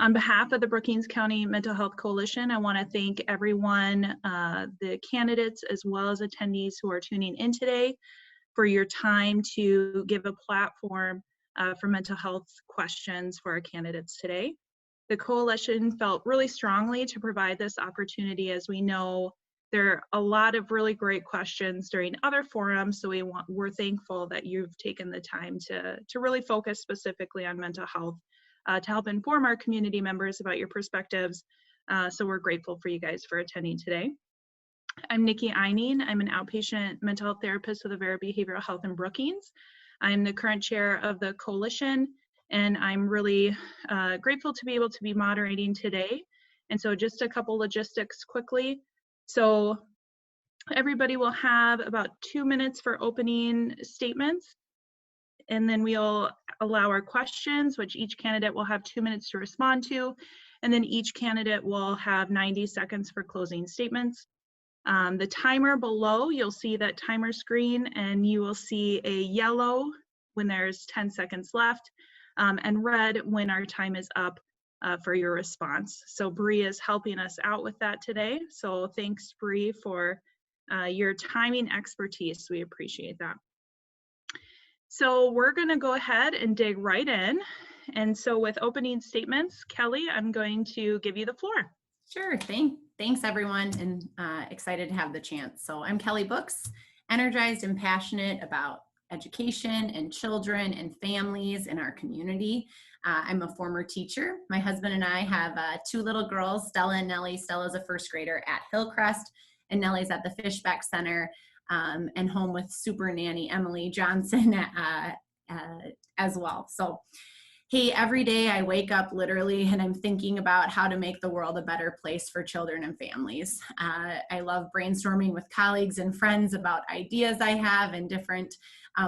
On behalf of the Brookings County Mental Health Coalition, I want to thank everyone, the candidates as well as attendees who are tuning in today for your time to give a platform for mental health questions for our candidates today. The coalition felt really strongly to provide this opportunity, as we know there are a lot of really great questions during other forums, so we're thankful that you've taken the time to really focus specifically on mental health to help inform our community members about your perspectives. So we're grateful for you guys for attending today. I'm Nikki Eining. I'm an outpatient mental health therapist with Avera Behavioral Health in Brookings. I'm the current chair of the coalition, and I'm really grateful to be able to be moderating today. And so just a couple logistics quickly. So everybody will have about 2 minutes for opening statements, and then we'll allow our questions, which each candidate will have 2 minutes to respond to, and then each candidate will have 90 seconds for closing statements. The timer below, you'll see that timer screen, and you will see a yellow when there's 10 seconds left, and red when our time is up for your response. So Bree is helping us out with that today. So thanks, Bree, for your timing expertise. We appreciate that. So we're going to go ahead and dig right in. And so with opening statements, Kelly, I'm going to give you the floor. Sure. Thanks, everyone, and excited to have the chance. So I'm Kelly Books, energized and passionate about education and children and families in our community. I'm a former teacher. My husband and I have 2 little girls, Stella and Nellie. Stella's a first grader at Hillcrest, and Nellie's at the Fishbeck Center, and home with super nanny Emily Johnson as well. So hey, every day I wake up literally and I'm thinking about how to make the world a better place for children and families. I love brainstorming with colleagues and friends about ideas I have and different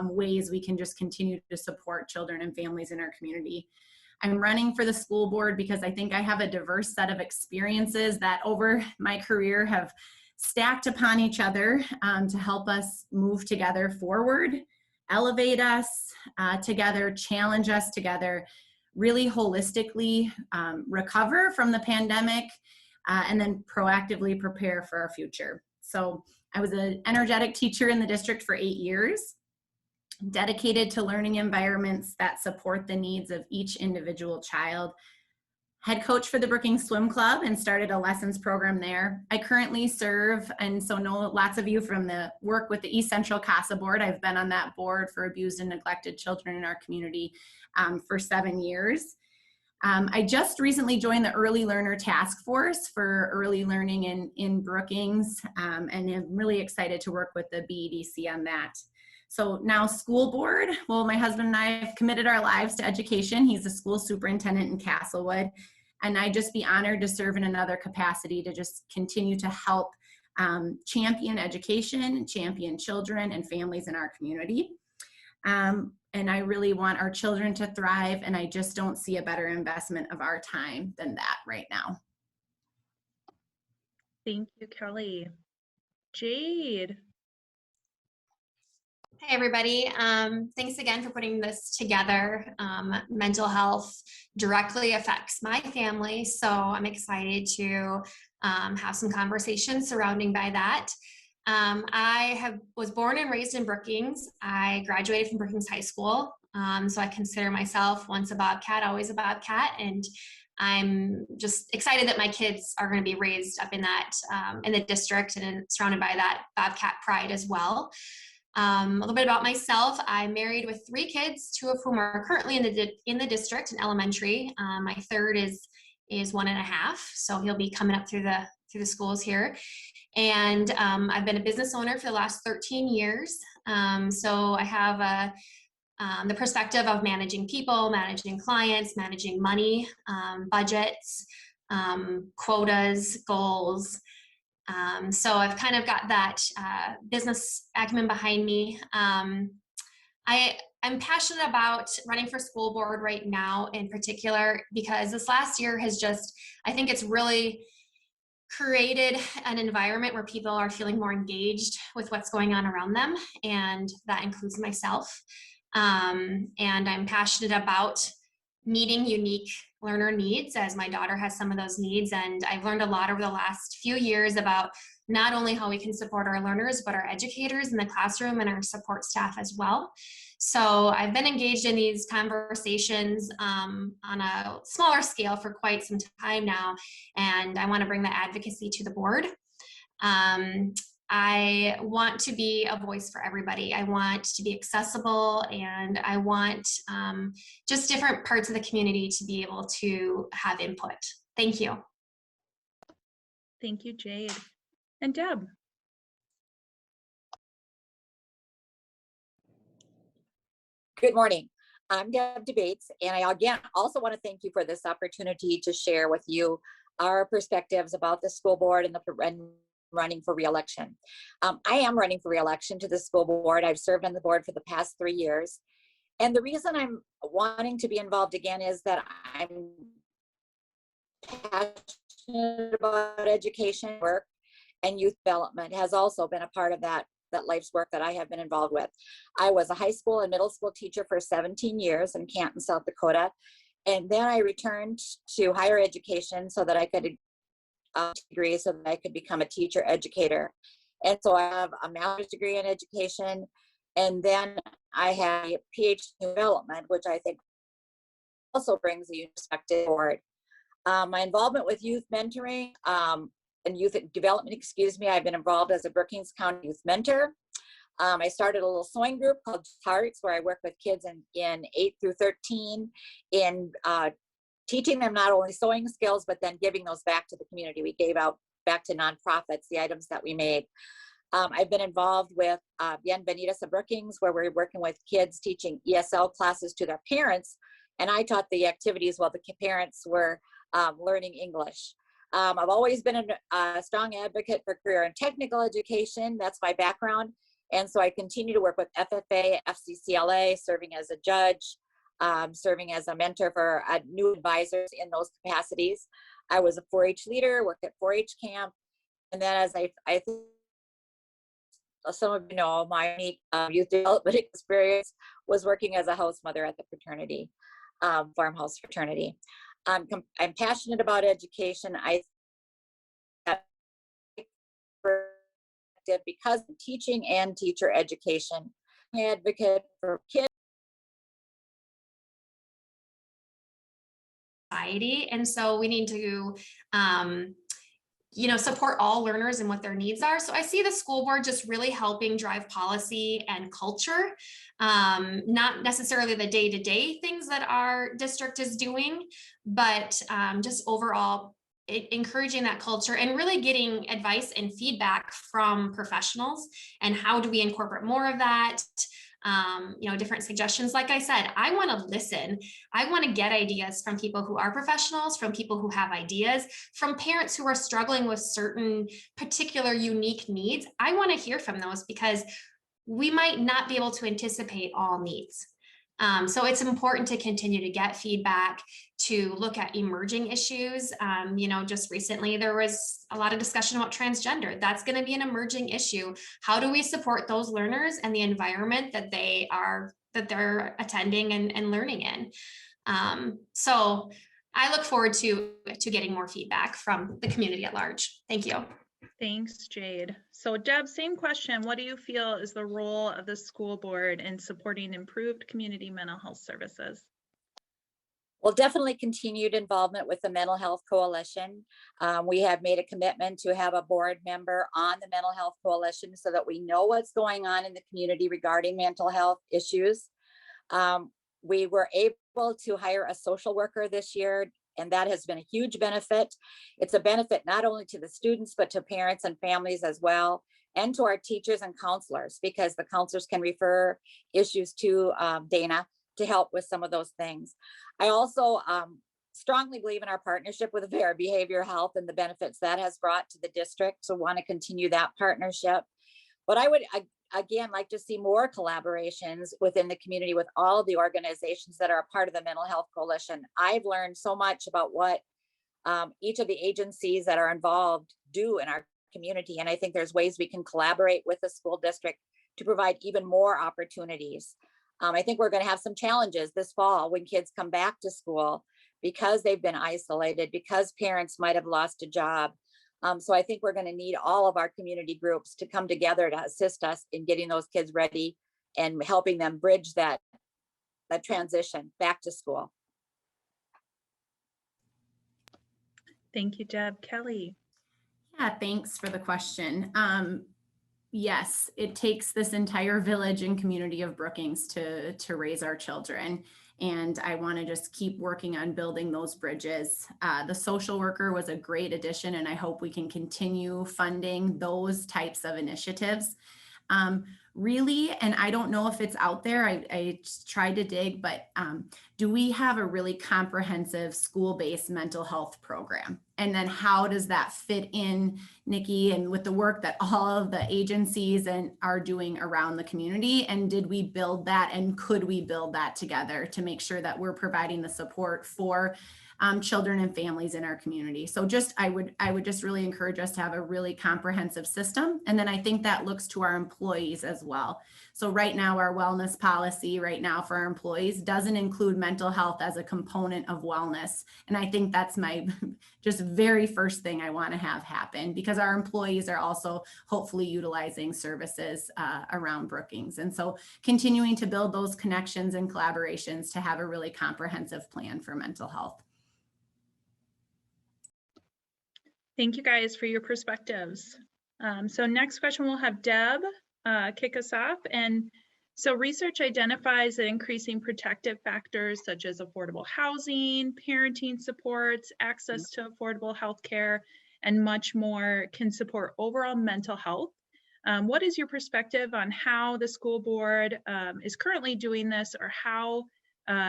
ways we can just continue to support children and families in our community. I'm running for the school board because I think I have a diverse set of experiences that over my career have stacked upon each other to help us move together forward, elevate us together, challenge us together, really holistically recover from the pandemic, and then proactively prepare for our future. So I was an energetic teacher in the district for 8 years, dedicated to learning environments that support the needs of each individual child. Head coach for the Brookings Swim Club and started a lessons program there. I currently serve, and so know lots of you from the work with the East Central CASA board. I've been on that board for abused and neglected children in our community for 7 years. I just recently joined the Early Learner Task Force for early learning in Brookings, and I'm really excited to work with the BEDC on that. So now school board, well, my husband and I have committed our lives to education. He's a school superintendent in Castlewood, and I'd just be honored to serve in another capacity to just continue to help champion education, champion children and families in our community. And I really want our children to thrive, and I just don't see a better investment of our time than that right now. Thank you, Kelly. Jade. Hey everybody, thanks again for putting this together. Mental health directly affects my family, so I'm excited to have some conversations surrounding by that. I was born and raised in Brookings. I graduated from Brookings High School, so I consider myself once a Bobcat, always a Bobcat, and I'm just excited that my kids are going to be raised up in that in the district and surrounded by that Bobcat pride as well. A little bit about myself. I'm married with 3 kids, 2 of whom are currently in the district in elementary. My third is 1.5, so he'll be coming up through the schools here. And I've been a business owner for the last 13 years. So I have the perspective of managing people, managing clients, managing money, budgets, quotas, goals. So I've kind of got that business acumen behind me. I'm passionate about running for school board right now in particular, because this last year has just, I think it's really created an environment where people are feeling more engaged with what's going on around them, and that includes myself. And I'm passionate about meeting unique learner needs, as my daughter has some of those needs. And I've learned a lot over the last few years about not only how we can support our learners, but our educators in the classroom and our support staff as well. So I've been engaged in these conversations on a smaller scale for quite some time now, and I want to bring that advocacy to the board. I want to be a voice for everybody. I want to be accessible, and I want just different parts of the community to be able to have input. Thank you. Thank you, Jade. And Deb. Good morning. I'm Deb Debates, and I again also want to thank you for this opportunity to share with you our perspectives about the school board and running for re-election. I am running for re-election to the school board. I've served on the board for the past 3 years. And the reason I'm wanting to be involved again is that I'm passionate about education work, and youth development has also been a part of that life's work that I have been involved with. I was a high school and middle school teacher for 17 years in Canton, South Dakota. And then I returned to higher education so that I could degree so that I could become a teacher educator. And so I have a master's degree in education, and then I have a PhD in development, which I think also brings a unique perspective forward. My involvement with youth mentoring and youth development, I've been involved as a Brookings County youth mentor. I started a little sewing group called Hearts, where I work with kids in 8 through 13 in teaching them not only sewing skills, but then giving those back to the community. We gave out back to nonprofits the items that we made. I've been involved with Bienvenidos a Brookings, where we're working with kids teaching ESL classes to their parents. And I taught the activities while the parents were learning English. I've always been a strong advocate for career and technical education. That's my background. And so I continue to work with FFA, FCCLA, serving as a judge, serving as a mentor for new advisors in those capacities. I was a 4-H leader, worked at 4-H camp. And then as I think some of you know, my unique youth development experience was working as a house mother at the fraternity, farmhouse fraternity. I'm passionate about education. Because of teaching and teacher education, I advocate for kids. And so we need to support all learners and what their needs are. So I see the school board just really helping drive policy and culture, not necessarily the day-to-day things that our district is doing, but just overall encouraging that culture and really getting advice and feedback from professionals. And how do we incorporate more of that? Different suggestions. Like I said, I want to listen. I want to get ideas from people who are professionals, from people who have ideas, from parents who are struggling with certain particular unique needs. I want to hear from those because we might not be able to anticipate all needs. So it's important to continue to get feedback, to look at emerging issues. Just recently there was a lot of discussion about transgender. That's going to be an emerging issue. How do we support those learners and the environment that they're attending and learning in? So I look forward to getting more feedback from the community at large. Thank you. Thanks, Jade. So Deb, same question. What do you feel is the role of the school board in supporting improved community mental health services? Well, definitely continued involvement with the Mental Health Coalition. We have made a commitment to have a board member on the Mental Health Coalition so that we know what's going on in the community regarding mental health issues. We were able to hire a social worker this year, and that has been a huge benefit. It's a benefit not only to the students, but to parents and families as well, and to our teachers and counselors, because the counselors can refer issues to Dana to help with some of those things. I also strongly believe in our partnership with Vera Behavioral Health and the benefits that has brought to the district. So want to continue that partnership. But I would, again, like to see more collaborations within the community with all the organizations that are a part of the Mental Health Coalition. I've learned so much about what each of the agencies that are involved do in our community. And I think there's ways we can collaborate with the school district to provide even more opportunities. I think we're going to have some challenges this fall when kids come back to school because they've been isolated, because parents might have lost a job. So I think we're going to need all of our community groups to come together to assist us in getting those kids ready and helping them bridge that transition back to school. Thank you, Deb. Kelly. Yeah, thanks for the question. Yes, it takes this entire village and community of Brookings to raise our children. And I want to just keep working on building those bridges. The social worker was a great addition, and I hope we can continue funding those types of initiatives. Really, and I don't know if it's out there, I tried to dig, but do we have a really comprehensive school-based mental health program? And then how does that fit in, Nikki, and with the work that all of the agencies are doing around the community? And did we build that, and could we build that together to make sure that we're providing the support for children and families in our community? So I would just really encourage us to have a really comprehensive system. And then I think that looks to our employees as well. So right now, our wellness policy right now for our employees doesn't include mental health as a component of wellness. And I think that's my just very first thing I want to have happen, because our employees are also hopefully utilizing services around Brookings. And so continuing to build those connections and collaborations to have a really comprehensive plan for mental health. Thank you guys for your perspectives. So next question, we'll have Deb kick us off. And so research identifies that increasing protective factors such as affordable housing, parenting supports, access to affordable healthcare, and much more can support overall mental health. What is your perspective on how the school board is currently doing this, or how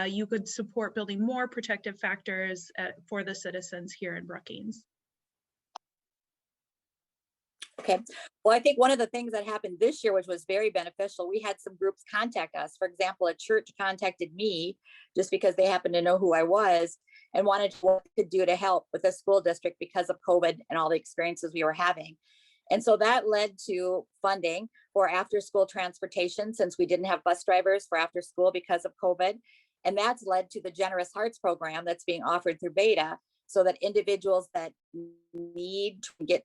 you could support building more protective factors for the citizens here in Brookings? Okay. Well, I think one of the things that happened this year, which was very beneficial, we had some groups contact us. For example, a church contacted me just because they happened to know who I was and wanted to what we could do to help with the school district because of COVID and all the experiences we were having. And so that led to funding for after school transportation, since we didn't have bus drivers for after school because of COVID. And that's led to the Generous Hearts program that's being offered through Beta, so that individuals that need to get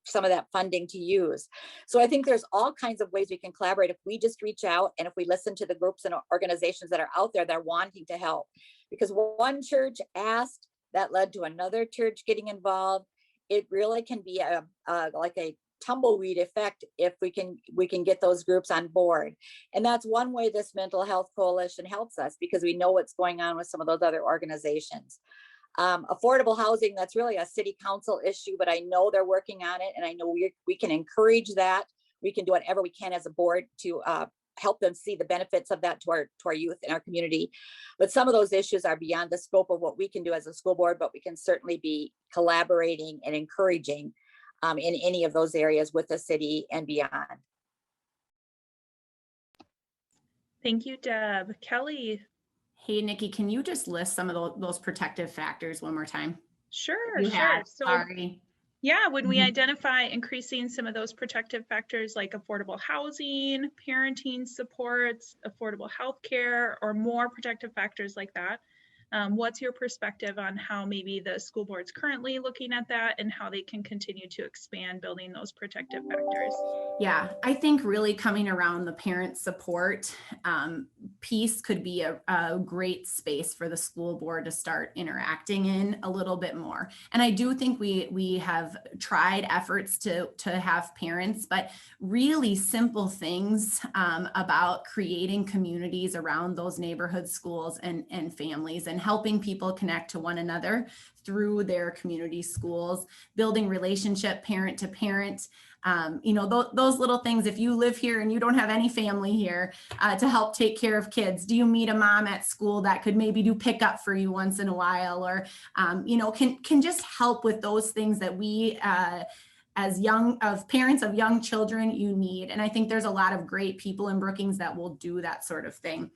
some of that funding to use. So I think there's all kinds of ways we can collaborate if we just reach out and if we listen to the groups and organizations that are out there that are wanting to help. Because one church asked, that led to another church getting involved. It really can be like a tumbleweed effect if we can get those groups on board. And that's one way this mental health coalition helps us, because we know what's going on with some of those other organizations. Affordable housing, that's really a city council issue, but I know they're working on it, and I know we can encourage that. We can do whatever we can as a board to help them see the benefits of that to our youth in our community. But some of those issues are beyond the scope of what we can do as a school board, but we can certainly be collaborating and encouraging in any of those areas with the city and beyond. Thank you, Deb. Kelly. Hey, Nikki, can you just list some of those protective factors one more time? Sure. So, sorry. Yeah, when we identify increasing some of those protective factors like affordable housing, parenting supports, affordable healthcare, or more protective factors like that, what's your perspective on how maybe the school board's currently looking at that and how they can continue to expand building those protective factors? Yeah, I think really coming around the parent support piece could be a great space for the school board to start interacting in a little bit more. And I do think we have tried efforts to have parents, but really simple things about creating communities around those neighborhood schools and families, and helping people connect to one another through their community schools, building relationship parent to parent. Those little things. If you live here and you don't have any family here to help take care of kids, do you meet a mom at school that could maybe do pickup for you once in a while, or can just help with those things that we as parents of young children, you need. And I think there's a lot of great people in Brookings that will do that sort of thing.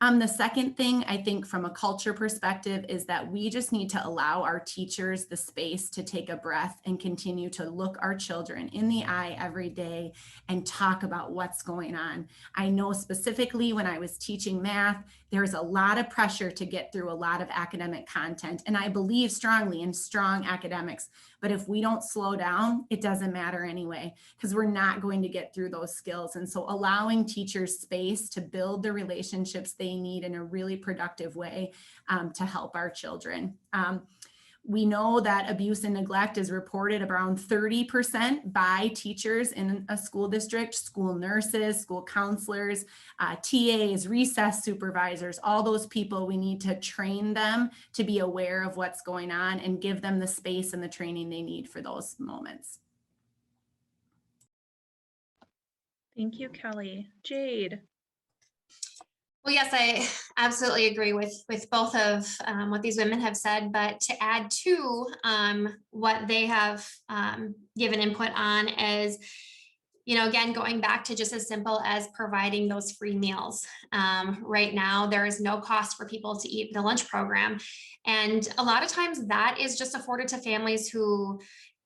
The second thing I think from a culture perspective is that we just need to allow our teachers the space to take a breath and continue to look our children in the eye every day and talk about what's going on. I know specifically when I was teaching math, there's a lot of pressure to get through a lot of academic content. And I believe strongly in strong academics, but if we don't slow down, it doesn't matter anyway, because we're not going to get through those skills. And so allowing teachers space to build the relationships they need in a really productive way to help our children. We know that abuse and neglect is reported around 30% by teachers in a school district, school nurses, school counselors, TAs, recess supervisors, all those people. We need to train them to be aware of what's going on and give them the space and the training they need for those moments. Thank you, Kelly. Jade. Well, yes, I absolutely agree with both of what these women have said, but to add to what they have given input on is, you know, again, going back to just as simple as providing those free meals. Right now, there is no cost for people to eat the lunch program. And a lot of times that is just afforded to families who,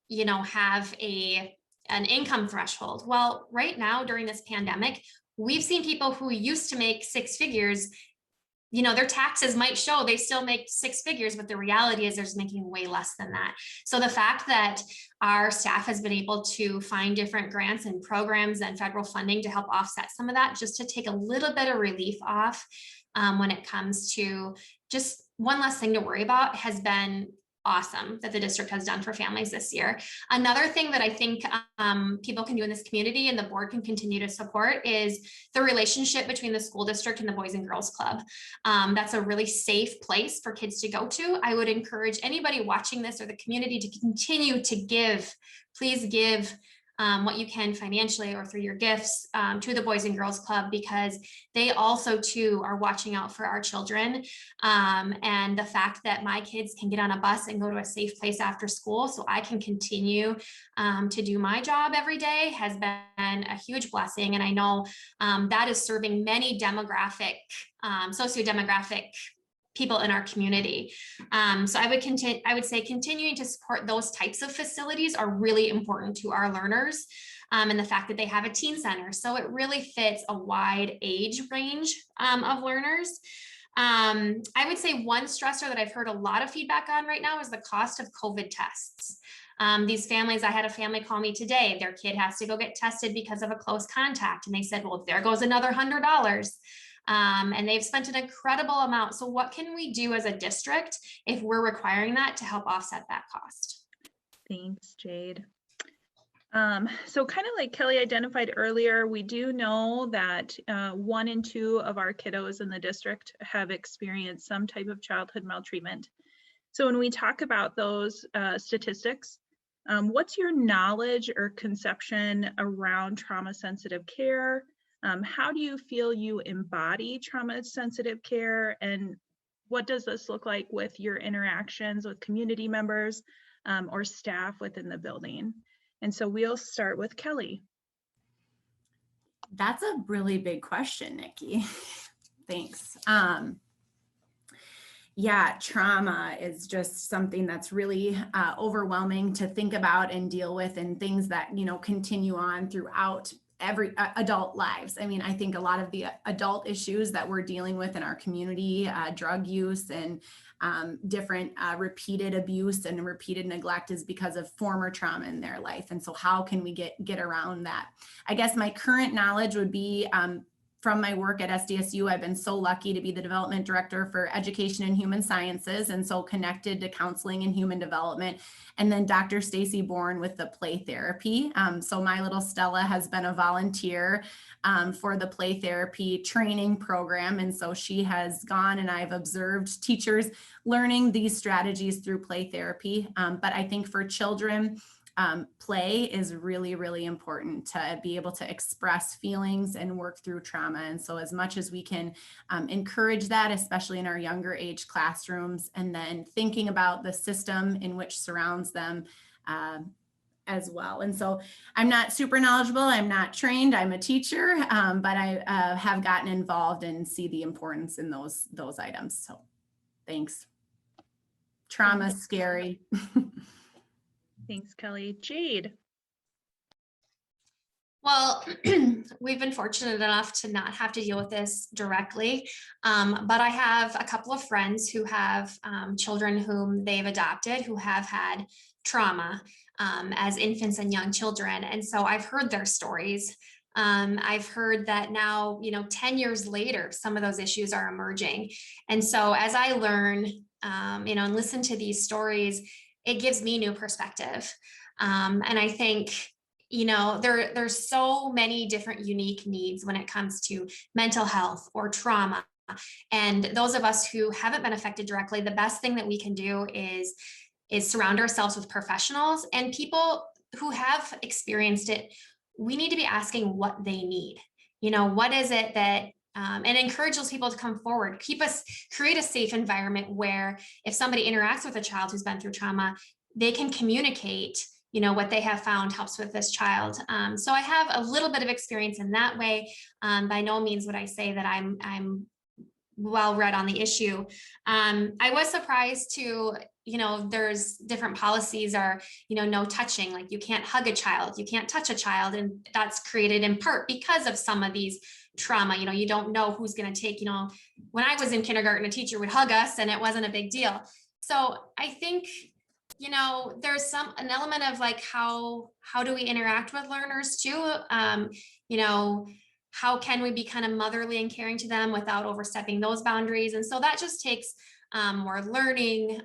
you know, have an income threshold. Well, right now during this pandemic, we've seen people who used to make six figures, you know, their taxes might show they still make six figures, but the reality is they're making way less than that. So the fact that our staff has been able to find different grants and programs and federal funding to help offset some of that, just to take a little bit of relief off when it comes to just one less thing to worry about, has been awesome that the district has done for families this year. Another thing that I think people can do in this community and the board can continue to support is the relationship between the school district and the Boys and Girls Club. That's a really safe place for kids to go to. I would encourage anybody watching this or the community to continue to give. Please give what you can financially or through your gifts to the Boys and Girls Club, because they also too are watching out for our children. And the fact that my kids can get on a bus and go to a safe place after school so I can continue to do my job every day has been a huge blessing. And I know that is serving many sociodemographic people in our community. So I would say continuing to support those types of facilities are really important to our learners, and the fact that they have a teen center. So it really fits a wide age range of learners. I would say one stressor that I've heard a lot of feedback on right now is the cost of COVID tests. These families, I had a family call me today, their kid has to go get tested because of a close contact. And they said, well, there goes another $100. And they've spent an incredible amount. So what can we do as a district if we're requiring that to help offset that cost? Thanks, Jade. So kind of like Kelly identified earlier, we do know that 1 in 2 of our kiddos in the district have experienced some type of childhood maltreatment. So when we talk about those statistics, what's your knowledge or conception around trauma-sensitive care? How do you feel you embody trauma-sensitive care, and what does this look like with your interactions with community members or staff within the building? And so we'll start with Kelly. That's a really big question, Nikki. Thanks. Yeah, trauma is just something that's really overwhelming to think about and deal with, and things that, you know, continue on throughout every adult lives. I mean, I think a lot of the adult issues that we're dealing with in our community, drug use and different repeated abuse and repeated neglect, is because of former trauma in their life. And so how can we get around that? I guess my current knowledge would be from my work at SDSU. I've been so lucky to be the development director for education and human sciences, and so connected to counseling and human development. And then Dr. Stacy Bourne with the play therapy. So my little Stella has been a volunteer for the play therapy training program. And so she has gone, and I've observed teachers learning these strategies through play therapy. But I think for children, play is really, really important to be able to express feelings and work through trauma. And so as much as we can encourage that, especially in our younger age classrooms, and then thinking about the system in which surrounds them, as well. And so I'm not super knowledgeable, I'm not trained, I'm a teacher, but I have gotten involved and see the importance in those items. So thanks. Trauma's scary. Thanks, Kelly. Jade. Well, we've been fortunate enough to not have to deal with this directly, but I have a couple of friends who have children whom they've adopted who have had trauma as infants and young children. And so I've heard their stories. I've heard that now, 10 years later, some of those issues are emerging. And so as I learn, and listen to these stories, it gives me new perspective. And I think, there's so many different unique needs when it comes to mental health or trauma. And those of us who haven't been affected directly, the best thing that we can do is surround ourselves with professionals and people who have experienced it. We need to be asking what they need. What is it that, and encourage those people to come forward, create a safe environment where if somebody interacts with a child who's been through trauma, they can communicate what they have found helps with this child. So I have a little bit of experience in that way. By no means would I say that I'm well read on the issue. I was surprised to, there's different policies are, no touching, like you can't hug a child, you can't touch a child. And that's created in part because of some of these trauma. You don't know who's going to take, when I was in kindergarten, a teacher would hug us and it wasn't a big deal. So I think, there's an element of like, how do we interact with learners too? How can we be kind of motherly and caring to them without overstepping those boundaries? And so that just takes more learning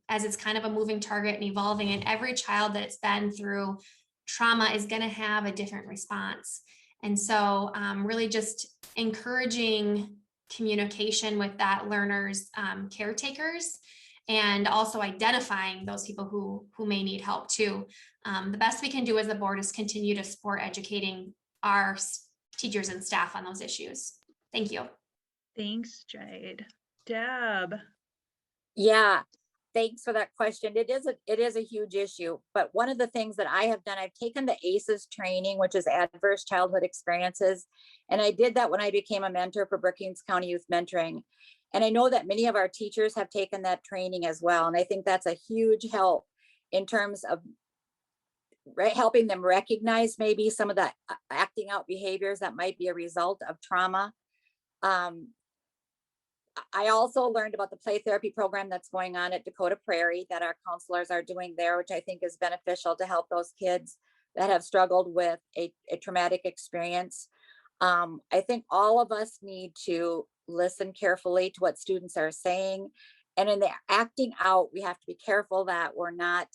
as it's kind of a moving target and evolving. And every child that's been through trauma is going to have a different response. And so really just encouraging communication with that learner's caretakers, and also identifying those people who may need help too. The best we can do as a board is continue to support educating our teachers and staff on those issues. Thank you. Thanks, Jade. Deb. Yeah, thanks for that question. It is a huge issue, but one of the things that I have done, I've taken the ACEs training, which is Adverse Childhood Experiences. And I did that when I became a mentor for Brookings County Youth Mentoring. And I know that many of our teachers have taken that training as well. And I think that's a huge help in terms of helping them recognize maybe some of the acting out behaviors that might be a result of trauma. I also learned about the play therapy program that's going on at Dakota Prairie that our counselors are doing there, which I think is beneficial to help those kids that have struggled with a traumatic experience. I think all of us need to listen carefully to what students are saying. And in the acting out, we have to be careful that we're not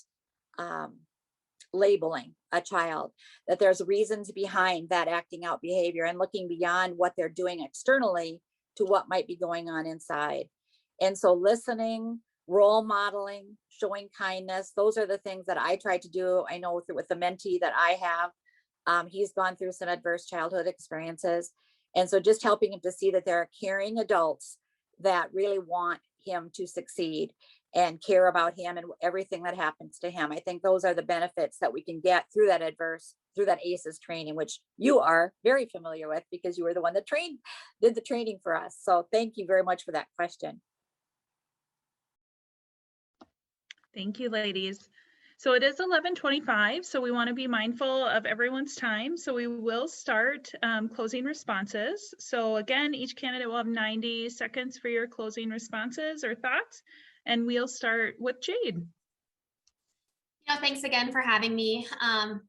labeling a child, that there's reasons behind that acting out behavior and looking beyond what they're doing externally to what might be going on inside. And so listening, role modeling, showing kindness, those are the things that I try to do. I know with the mentee that I have, he's gone through some adverse childhood experiences. And so just helping him to see that there are caring adults that really want him to succeed and care about him and everything that happens to him. I think those are the benefits that we can get through that ACEs training, which you are very familiar with because you were the one that did the training for us. So thank you very much for that question. Thank you, ladies. So it is 11:25, so we want to be mindful of everyone's time. So we will start closing responses. So again, each candidate will have 90 seconds for your closing responses or thoughts, and we'll start with Jade. Thanks again for having me.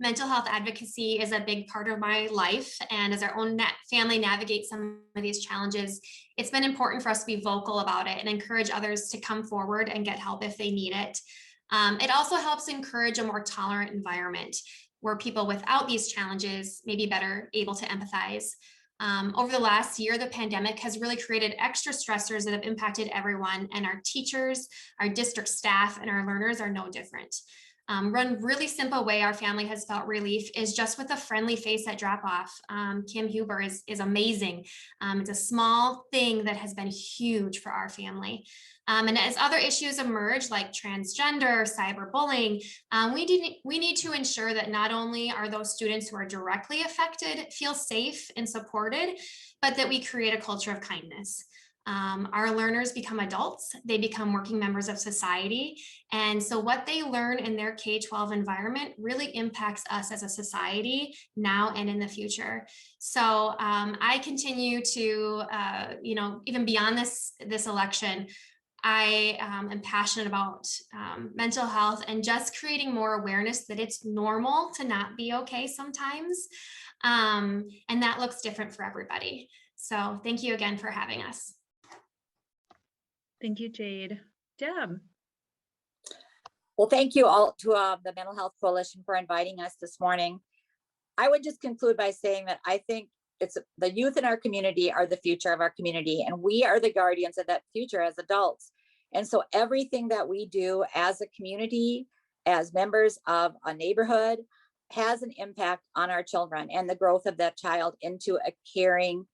Mental health advocacy is a big part of my life, and as our own family navigates some of these challenges, it's been important for us to be vocal about it and encourage others to come forward and get help if they need it. It also helps encourage a more tolerant environment where people without these challenges may be better able to empathize. Over the last year, the pandemic has really created extra stressors that have impacted everyone, and our teachers, our district staff, and our learners are no different. One really simple way our family has felt relief is just with a friendly face at drop off. Kim Huber is amazing. It's a small thing that has been huge for our family. And as other issues emerge, like transgender, cyberbullying, we need to ensure that not only are those students who are directly affected feel safe and supported, but that we create a culture of kindness. Our learners become adults, they become working members of society. And so what they learn in their K-12 environment really impacts us as a society now and in the future. So I continue to, even beyond this election, I am passionate about mental health and just creating more awareness that it's normal to not be okay sometimes. And that looks different for everybody. So thank you again for having us. Thank you, Jade. Deb. Well, thank you all to the Mental Health Coalition for inviting us this morning. I would just conclude by saying that I think it's the youth in our community are the future of our community, and we are the guardians of that future as adults. And so everything that we do as a community, as members of a neighborhood, has an impact on our children and the growth of that child into a caring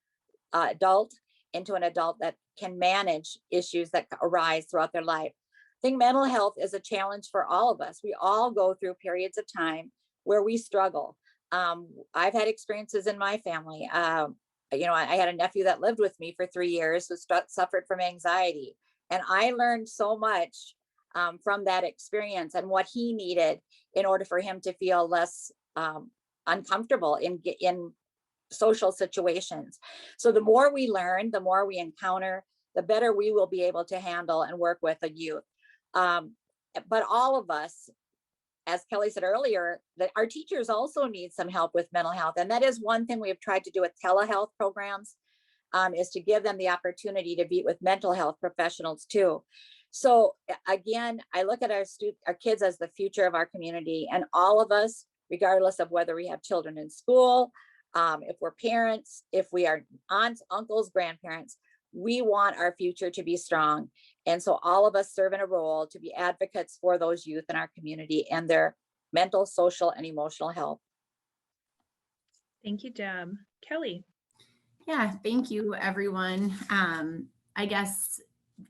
adult, into an adult that can manage issues that arise throughout their life. I think mental health is a challenge for all of us. We all go through periods of time where we struggle. I've had experiences in my family. I had a nephew that lived with me for 3 years who suffered from anxiety. And I learned so much from that experience and what he needed in order for him to feel less uncomfortable in social situations. So the more we learn, the more we encounter, the better we will be able to handle and work with a youth. But all of us, as Kelly said earlier, that our teachers also need some help with mental health. And that is one thing we have tried to do with telehealth programs, is to give them the opportunity to meet with mental health professionals too. So again, I look at our kids as the future of our community, and all of us, regardless of whether we have children in school, if we're parents, if we are aunts, uncles, grandparents, we want our future to be strong. And so all of us serve in a role to be advocates for those youth in our community and their mental, social, and emotional health. Thank you, Deb. Kelly. Yeah, thank you, everyone. I guess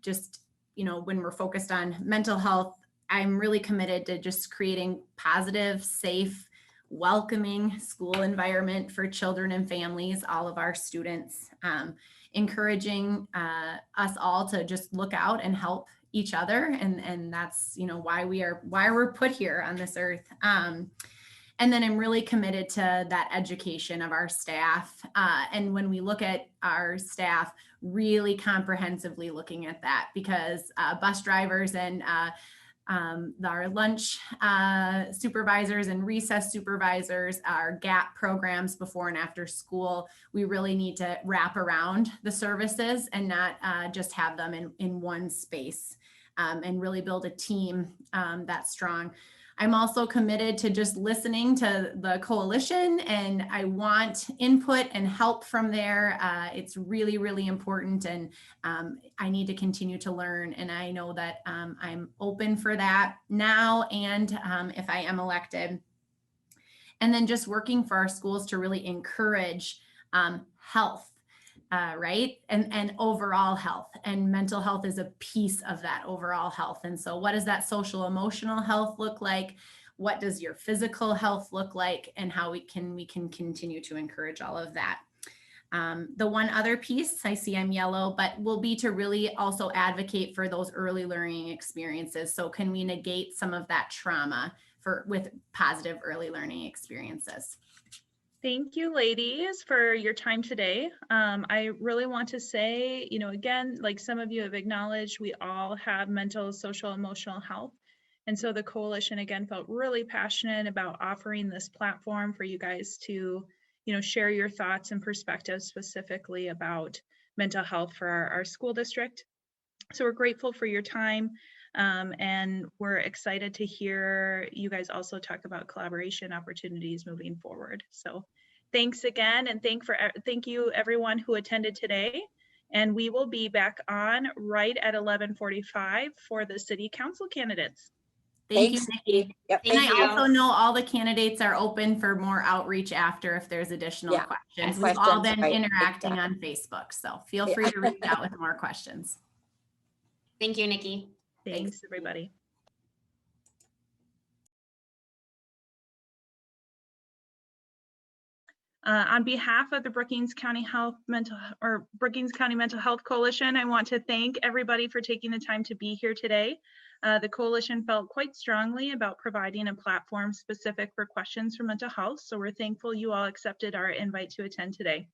just, when we're focused on mental health, I'm really committed to just creating positive, safe, welcoming school environment for children and families, all of our students, encouraging us all to just look out and help each other. And that's, why we're put here on this earth. And then I'm really committed to that education of our staff. And when we look at our staff, really comprehensively looking at that, because bus drivers and our lunch supervisors and recess supervisors, our GAP programs before and after school, we really need to wrap around the services and not just have them in one space, and really build a team that's strong. I'm also committed to just listening to the coalition, and I want input and help from there. It's really, really important, and I need to continue to learn. And I know that I'm open for that now, and if I am elected. And then just working for our schools to really encourage health. Right? And overall health, and mental health is a piece of that overall health. And so what does that social emotional health look like? What does your physical health look like? And how we can continue to encourage all of that. The one other piece, I see I'm yellow, but will be to really also advocate for those early learning experiences. So can we negate some of that trauma with positive early learning experiences? Thank you, ladies, for your time today. I really want to say, again, like some of you have acknowledged, we all have mental, social, emotional health. And so the coalition, again, felt really passionate about offering this platform for you guys to, share your thoughts and perspectives specifically about mental health for our school district. So we're grateful for your time. And we're excited to hear you guys also talk about collaboration opportunities moving forward. So thanks again, and thank you everyone who attended today. And we will be back on right at 11:45 for the city council candidates. Thank you, Thanks, Nikki. Yep, And thank I you. also know all the candidates are open for more outreach after if there's additional Yeah, questions. and We've all questions, been right, interacting exactly. on Facebook, so feel Yeah. free to reach out with more questions. Thank you, Nikki. Thanks, everybody. On behalf of the Brookings County Mental Health Coalition, I want to thank everybody for taking the time to be here today. The coalition felt quite strongly about providing a platform specific for questions for mental health, so we're thankful you all accepted our invite to attend today.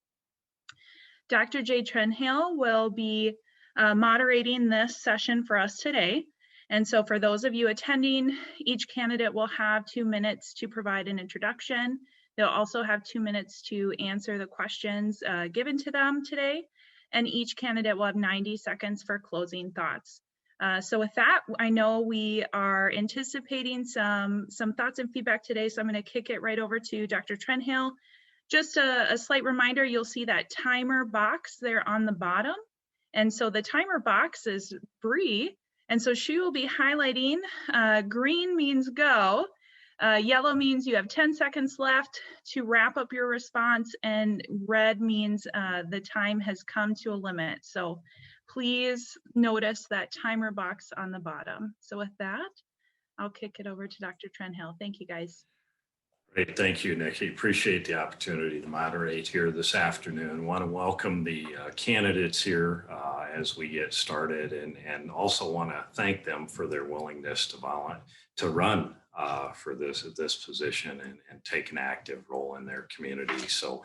Dr. J. Trenhaile will be moderating this session for us today. And so for those of you attending, each candidate will have 2 minutes to provide an introduction. They'll also have 2 minutes to answer the questions given to them today. And each candidate will have 90 seconds for closing thoughts. So with that, I know we are anticipating some thoughts and feedback today. So I'm going to kick it right over to Dr. Trenhaile. Just a slight reminder, you'll see that timer box there on the bottom. And so the timer box is Bree. And so she will be highlighting, green means go, yellow means you have 10 seconds left to wrap up your response, and red means the time has come to a limit. So please notice that timer box on the bottom. So with that, I'll kick it over to Dr. Trenhaile. Thank you, guys. Great, thank you, Nikki. Appreciate the opportunity to moderate here this afternoon. Want to welcome the candidates here as we get started, and also want to thank them for their willingness to run for this position and take an active role in their community. So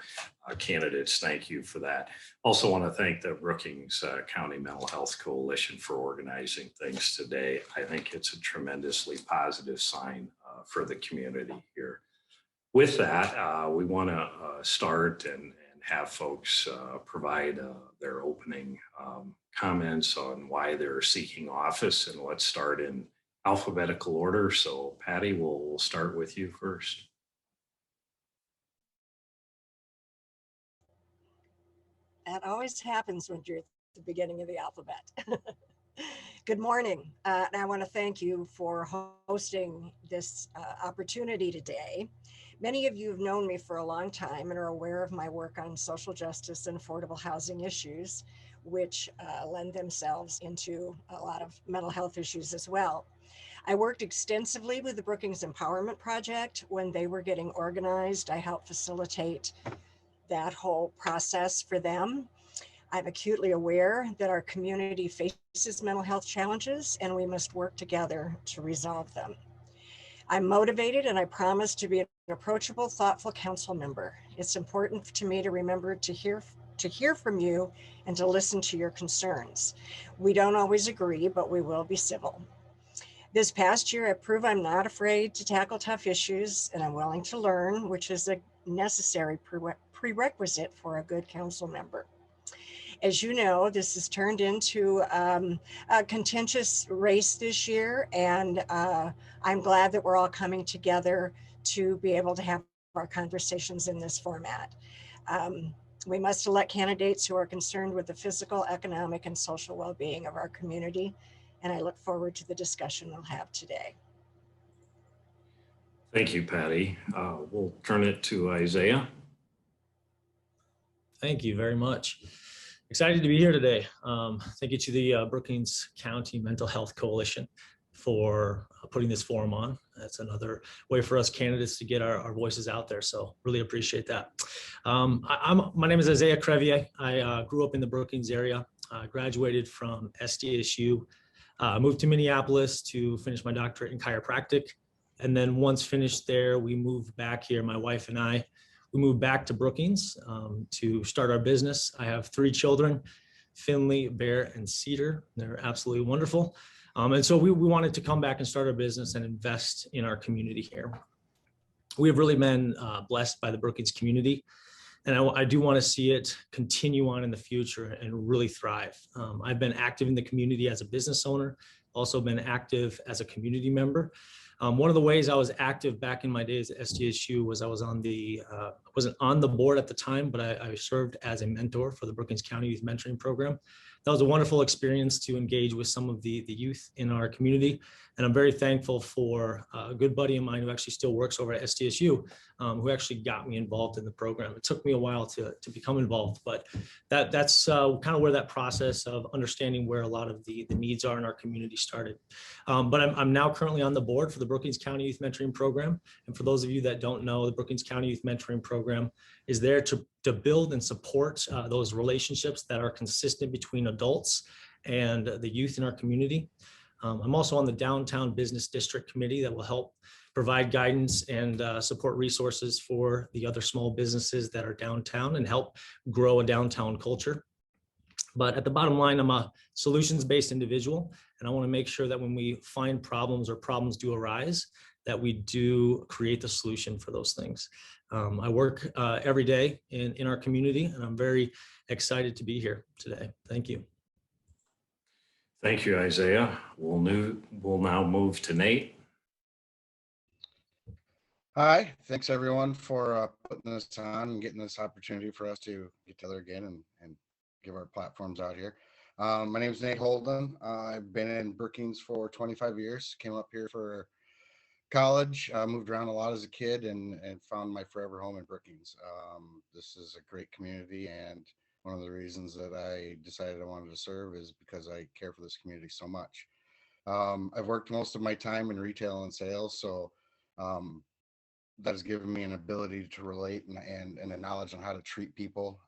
candidates, thank you for that. Also want to thank the Brookings County Mental Health Coalition for organizing things today. I think it's a tremendously positive sign for the community here. With that, we want to start and have folks provide their opening comments on why they're seeking office, and let's start in alphabetical order. So Patty, we'll start with you first. That always happens when you're at the beginning of the alphabet. Good morning. And I want to thank you for hosting this opportunity today. Many of you have known me for a long time and are aware of my work on social justice and affordable housing issues, which lend themselves into a lot of mental health issues as well. I worked extensively with the Brookings Empowerment Project when they were getting organized. I helped facilitate that whole process for them. I'm acutely aware that our community faces mental health challenges and we must work together to resolve them. I'm motivated and I promise to be an approachable, thoughtful council member. It's important to me to remember to hear from you and to listen to your concerns. We don't always agree, but we will be civil. This past year, I proved I'm not afraid to tackle tough issues and I'm willing to learn, which is a necessary prerequisite for a good council member. As you know, this has turned into a contentious race this year, and I'm glad that we're all coming together to be able to have our conversations in this format. We must elect candidates who are concerned with the physical, economic, and social well-being of our community, and I look forward to the discussion we'll have today. Thank you, Patty. We'll turn it to Isaiah. Thank you very much. Excited to be here today. Thank you to the Brookings County Mental Health Coalition for putting this forum on. That's another way for us candidates to get our voices out there. So really appreciate that. My name is Isaiah Crevier. I grew up in the Brookings area, graduated from SDSU, moved to Minneapolis to finish my doctorate in chiropractic. And then once finished there, we moved back here, my wife and I. We moved back to Brookings to start our business. I have 3 children, Finley, Bear, and Cedar. They're absolutely wonderful. And so we wanted to come back and start our business and invest in our community here. We have really been blessed by the Brookings community, and I do want to see it continue on in the future and really thrive. I've been active in the community as a business owner, also been active as a community member. One of the ways I was active back in my days at SDSU was I was on the, wasn't on the board at the time, but I served as a mentor for the Brookings County Youth Mentoring Program. that was a wonderful experience to engage with some of the youth in our community. And I'm very thankful for a good buddy of mine who actually still works over at SDSU, who actually got me involved in the program. It took me a while to become involved, but that's kind of where that process of understanding where a lot of the needs are in our community started. But I'm now currently on the board for the Brookings County Youth Mentoring Program. And for those of you that don't know, the Brookings County Youth Mentoring Program is there to build and support those relationships that are consistent between adults and the youth in our community. I'm also on the Downtown Business District Committee that will help provide guidance and support resources for the other small businesses that are downtown and help grow a downtown culture. But at the bottom line, I'm a solutions-based individual, and I want to make sure that when we find problems or problems do arise, that we do create the solution for those things. I work every day in our community, and I'm very excited to be here today. Thank you. Thank you, Isaiah. We'll now move to Nate. Hi, thanks everyone for putting this on and getting this opportunity for us to get together again and give our platforms out here. My name is Nate Holden. I've been in Brookings for 25 years, came up here for college, moved around a lot as a kid and found my forever home in Brookings. This is a great community, and one of the reasons that I decided I wanted to serve is because I care for this community so much. I've worked most of my time in retail and sales, so that has given me an ability to relate and a knowledge on how to treat people.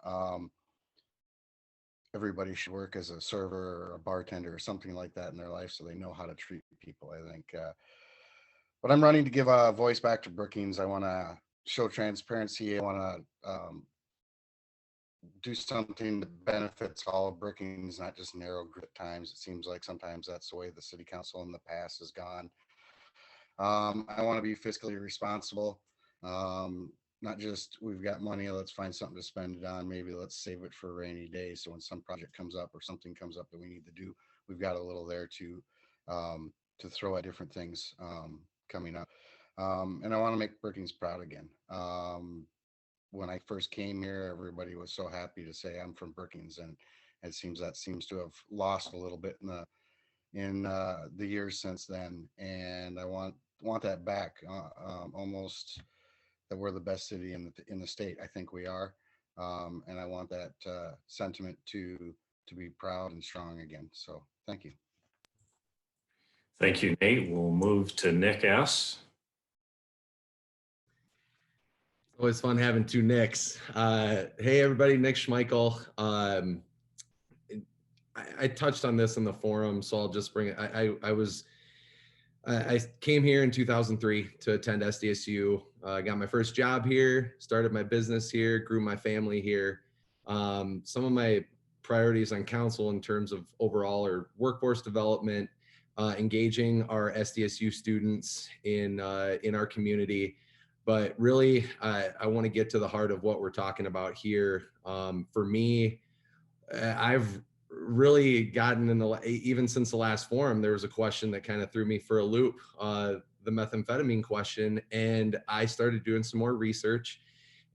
Everybody should work as a server or a bartender or something like that in their life so they know how to treat people, I think. But I'm running to give a voice back to Brookings. I want to show transparency. I want to do something that benefits all of Brookings, not just narrow group at times. It seems like sometimes that's the way the city council in the past has gone. I want to be fiscally responsible. Not just we've got money, let's find something to spend it on. Maybe let's save it for a rainy day. So when some project comes up or something comes up that we need to do, we've got a little there to throw at different things coming up. And I want to make Brookings proud again. When I first came here, everybody was so happy to say I'm from Brookings, and it seems to have lost a little bit in the years since then. And I want that back. Almost that we're the best city in the state. I think we are, and I want that sentiment to be proud and strong again. So thank you. Thank you, Nate. We'll move to Nick S. Always fun having two Nicks. Hey, everybody, Nick Schmeichel. I touched on this in the forum, so I'll just bring it. I came here in 2003 to attend SDSU. Got my first job here, started my business here, grew my family here. Some of my priorities on council in terms of overall are workforce development, engaging our SDSU students in our community. But really, I want to get to the heart of what we're talking about here. For me, I've really gotten even since the last forum, there was a question that kind of threw me for a loop, the methamphetamine question. And I started doing some more research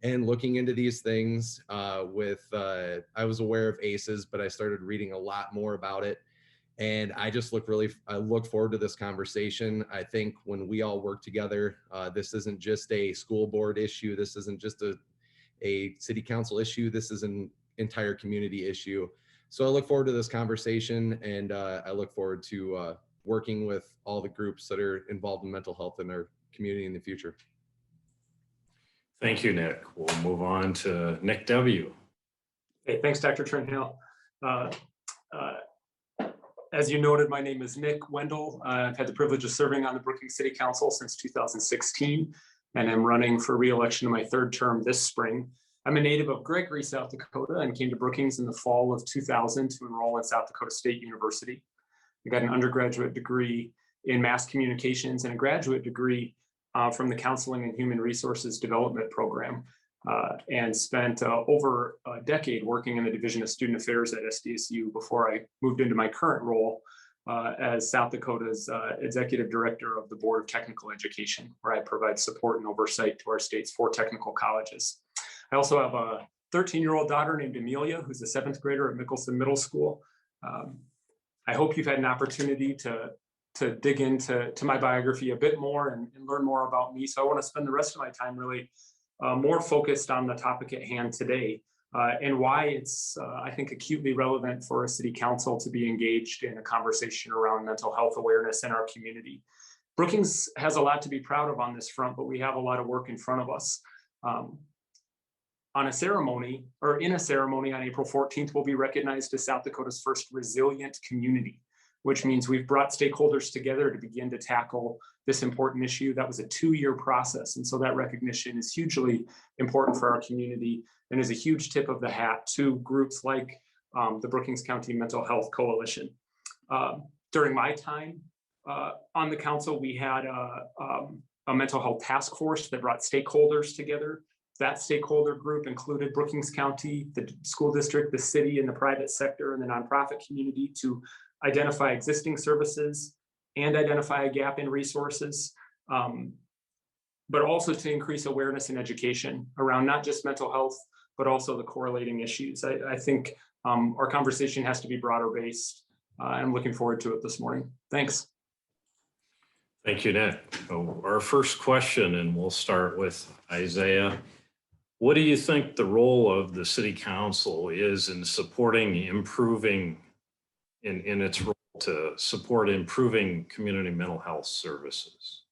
and looking into these things I was aware of ACEs, but I started reading a lot more about it. And I just I look forward to this conversation. I think when we all work together, this isn't just a school board issue. This isn't just a city council issue. This is an entire community issue. So I look forward to this conversation, and I look forward to working with all the groups that are involved in mental health in our community in the future. Thank you, Nick. We'll move on to Nick W. Hey, thanks, Dr. Trenhaile. As you noted, my name is Nick Wendell. I've had the privilege of serving on the Brookings City Council since 2016, and I'm running for re-election in my third term this spring. I'm a native of Gregory, South Dakota, and came to Brookings in the fall of 2000 to enroll in South Dakota State University. I got an undergraduate degree in mass communications and a graduate degree from the Counseling and Human Resources Development Program, and spent over a decade working in the Division of Student Affairs at SDSU before I moved into my current role as South Dakota's Executive Director of the Board of Technical Education, where I provide support and oversight to our state's 4 technical colleges. I also have a 13-year-old daughter named Amelia, who's a 7th grader at Mickelson Middle School. I hope you've had an opportunity to dig into my biography a bit more and learn more about me. So I want to spend the rest of my time really more focused on the topic at hand today, and why it's, I think, acutely relevant for a city council to be engaged in a conversation around mental health awareness in our community. Brookings has a lot to be proud of on this front, but we have a lot of work in front of us. In a ceremony on April 14th, we'll be recognized as South Dakota's first resilient community, which means we've brought stakeholders together to begin to tackle this important issue. That was a 2-year process. And so that recognition is hugely important for our community and is a huge tip of the hat to groups like the Brookings County Mental Health Coalition. During my time on the council, we had a mental health task force that brought stakeholders together. That stakeholder group included Brookings County, the school district, the city, and the private sector and the nonprofit community to identify existing services and identify a gap in resources, but also to increase awareness and education around not just mental health, but also the correlating issues. I think our conversation has to be broader based. I'm looking forward to it this morning. Thanks. Thank you, Nick. Our first question, and we'll start with Isaiah. What do you think the role of the city council is in supporting improving in its role to support improving community mental health services?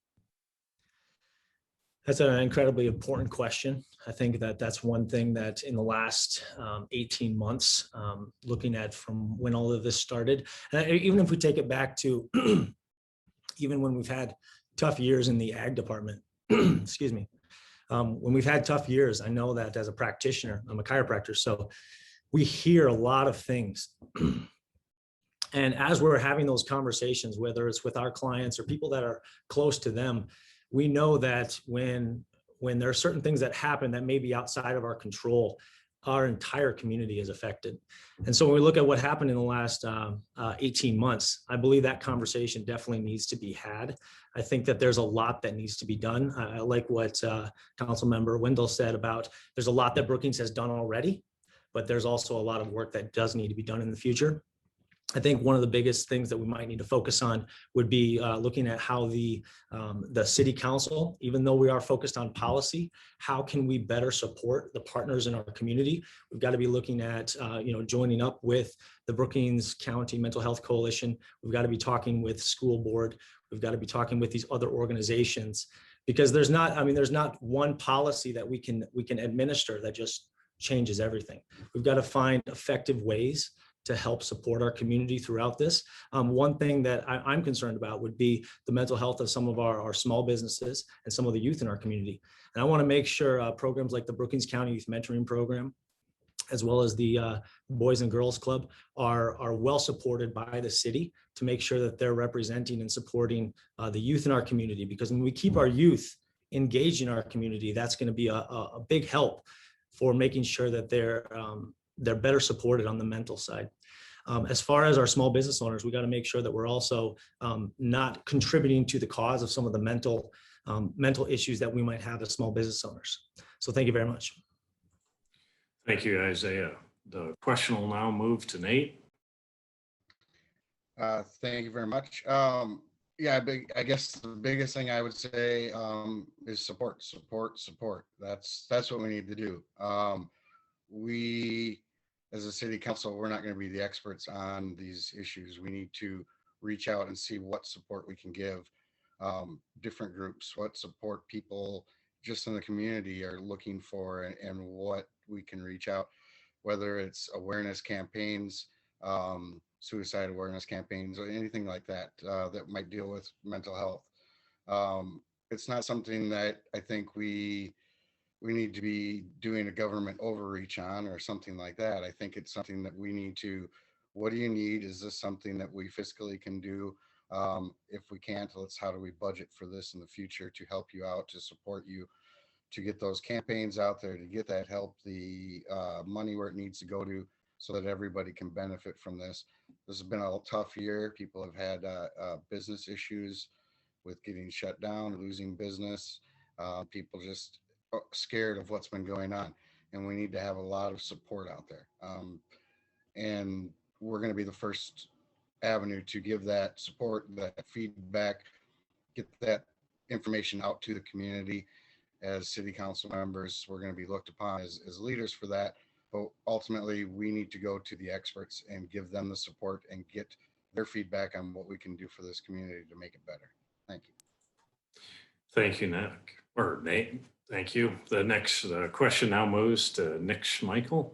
That's an incredibly important question. I think that that's one thing that in the last 18 months, looking at from when all of this started, and even if we take it back to even when we've had tough years in the ag department, excuse me, when we've had tough years, I know that as a practitioner, I'm a chiropractor, so we hear a lot of things. And as we're having those conversations, whether it's with our clients or people that are close to them, we know that when there are certain things that happen that may be outside of our control, our entire community is affected. And so when we look at what happened in the last 18 months, I believe that conversation definitely needs to be had. I think that there's a lot that needs to be done. I like what Council Member Wendell said about there's a lot that Brookings has done already, but there's also a lot of work that does need to be done in the future. I think one of the biggest things that we might need to focus on would be looking at how the city council, even though we are focused on policy, how can we better support the partners in our community? We've got to be looking at joining up with the Brookings County Mental Health Coalition. We've got to be talking with school board. We've got to be talking with these other organizations, because there's not one policy that we can administer that just changes everything. We've got to find effective ways to help support our community throughout this. One thing that I'm concerned about would be the mental health of some of our small businesses and some of the youth in our community. And I want to make sure programs like the Brookings County Youth Mentoring Program, as well as the Boys and Girls Club, are well supported by the city to make sure that they're representing and supporting the youth in our community. Because when we keep our youth engaged in our community, that's going to be a big help for making sure that they're better supported on the mental side. As far as our small business owners, we got to make sure that we're also not contributing to the cause of some of the mental issues that we might have as small business owners. So thank you very much. Thank you, Isaiah. The question will now move to Nate. Thank you very much. I guess the biggest thing I would say is support. That's what we need to do. We, as a city council, we're not going to be the experts on these issues. We need to reach out and see what support we can give different groups, what support people just in the community are looking for, and what we can reach out, whether it's awareness campaigns, suicide awareness campaigns, or anything like that that might deal with mental health. It's not something that I think we need to be doing a government overreach on or something like that. I think it's something that we need to, what do you need? Is this something that we fiscally can do? If we can't, how do we budget for this in the future to help you out, to support you, to get those campaigns out there, to get that help, the money where it needs to go to, so that everybody can benefit from this. This has been a tough year. People have had business issues with getting shut down, losing business. People just scared of what's been going on, and we need to have a lot of support out there. And we're going to be the first avenue to give that support, that feedback, get that information out to the community. As city council members, we're going to be looked upon as leaders for that. But ultimately, we need to go to the experts and give them the support and get their feedback on what we can do for this community to make it better. Thank you. Thank you, Nick, or Nate. Thank you. The next question now moves to Nick Schmeichel.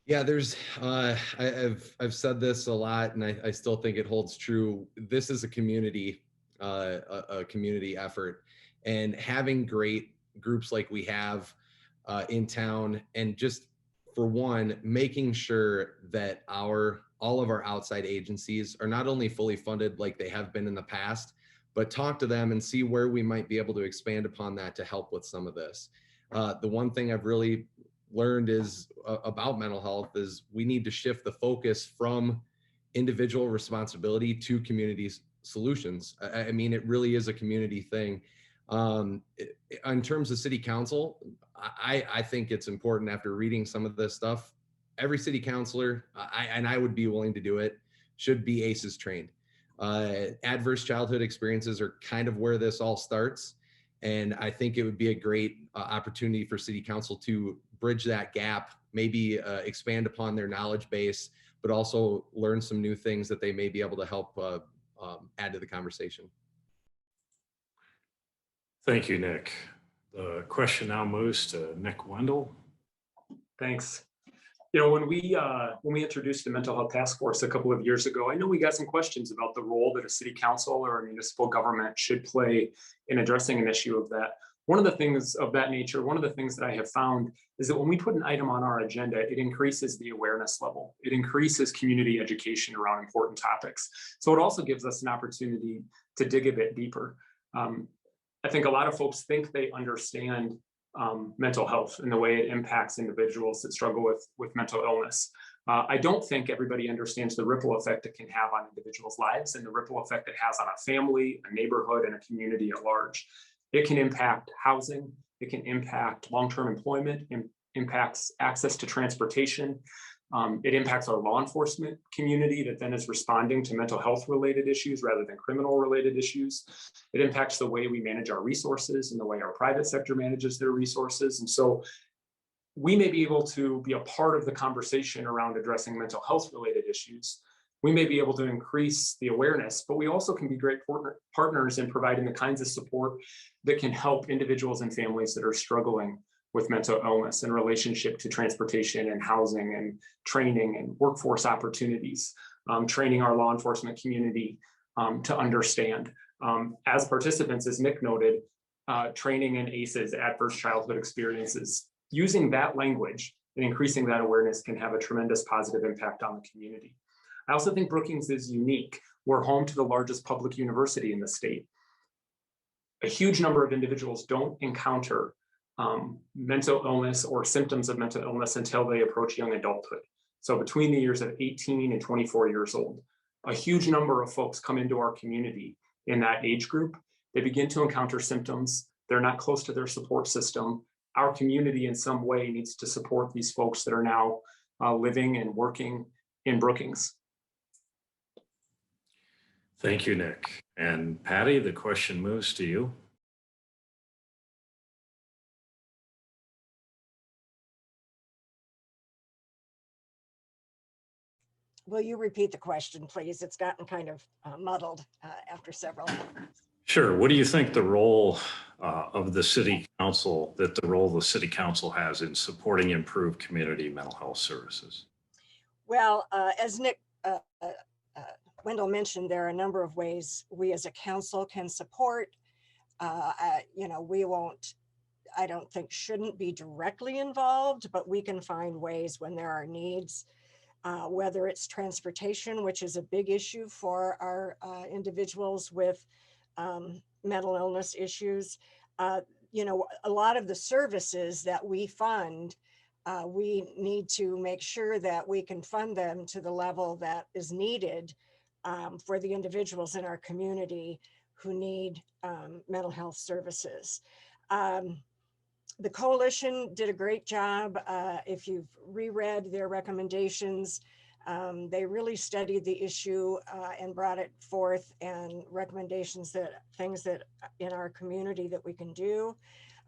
Yeah, there's, I've said this a lot, and I still think it holds true. This is a community effort, and having great groups like we have in town, and just for one, making sure that all of our outside agencies are not only fully funded like they have been in the past, but talk to them and see where we might be able to expand upon that to help with some of this. The one thing I've really learned is about mental health is we need to shift the focus from individual responsibility to community solutions. I mean, it really is a community thing. In terms of city council, I think it's important after reading some of this stuff, every city councilor, and I would be willing to do it, should be ACEs trained. Adverse childhood experiences are kind of where this all starts. And I think it would be a great opportunity for city council to bridge that gap, maybe expand upon their knowledge base, but also learn some new things that they may be able to help add to the conversation. Thank you, Nick. The question now moves to Nick Wendell. Thanks. You know, when we introduced the mental health task force a couple of years ago, I know we got some questions about the role that a city council or a municipal government should play in addressing an issue of that. One of the things of that nature, one of the things that I have found is that when we put an item on our agenda, it increases the awareness level. It increases community education around important topics. So it also gives us an opportunity to dig a bit deeper. I think a lot of folks think they understand mental health and the way it impacts individuals that struggle with mental illness. I don't think everybody understands the ripple effect it can have on individuals' lives and the ripple effect it has on a family, a neighborhood, and a community at large. It can impact housing, it can impact long-term employment, impacts access to transportation. It impacts our law enforcement community that then is responding to mental health related issues rather than criminal related issues. It impacts the way we manage our resources and the way our private sector manages their resources. And so we may be able to be a part of the conversation around addressing mental health related issues. We may be able to increase the awareness, but we also can be great partners in providing the kinds of support that can help individuals and families that are struggling with mental illness in relationship to transportation and housing and training and workforce opportunities, training our law enforcement community to understand. As participants, as Nick noted, training in ACEs, adverse childhood experiences, using that language and increasing that awareness can have a tremendous positive impact on the community. I also think Brookings is unique. We're home to the largest public university in the state. A huge number of individuals don't encounter mental illness or symptoms of mental illness until they approach young adulthood. So between the years of 18 and 24 years old, a huge number of folks come into our community in that age group. They begin to encounter symptoms. They're not close to their support system. Our community in some way needs to support these folks that are now living and working in Brookings. Thank you, Nick. And Patty, the question moves to you. Will you repeat the question, please? It's gotten kind of muddled after several. Sure. What do you think the role of the city council, the role the city council has in supporting improved community mental health services? Well, as Nick Wendell mentioned, there are a number of ways we as a council can support. We won't, I don't think shouldn't be directly involved, but we can find ways when there are needs. Whether it's transportation, which is a big issue for our individuals with mental illness issues. A lot of the services that we fund, we need to make sure that we can fund them to the level that is needed for the individuals in our community who need mental health services. The coalition did a great job. If you've reread their recommendations, they really studied the issue and brought it forth, and recommendations that things that in our community that we can do.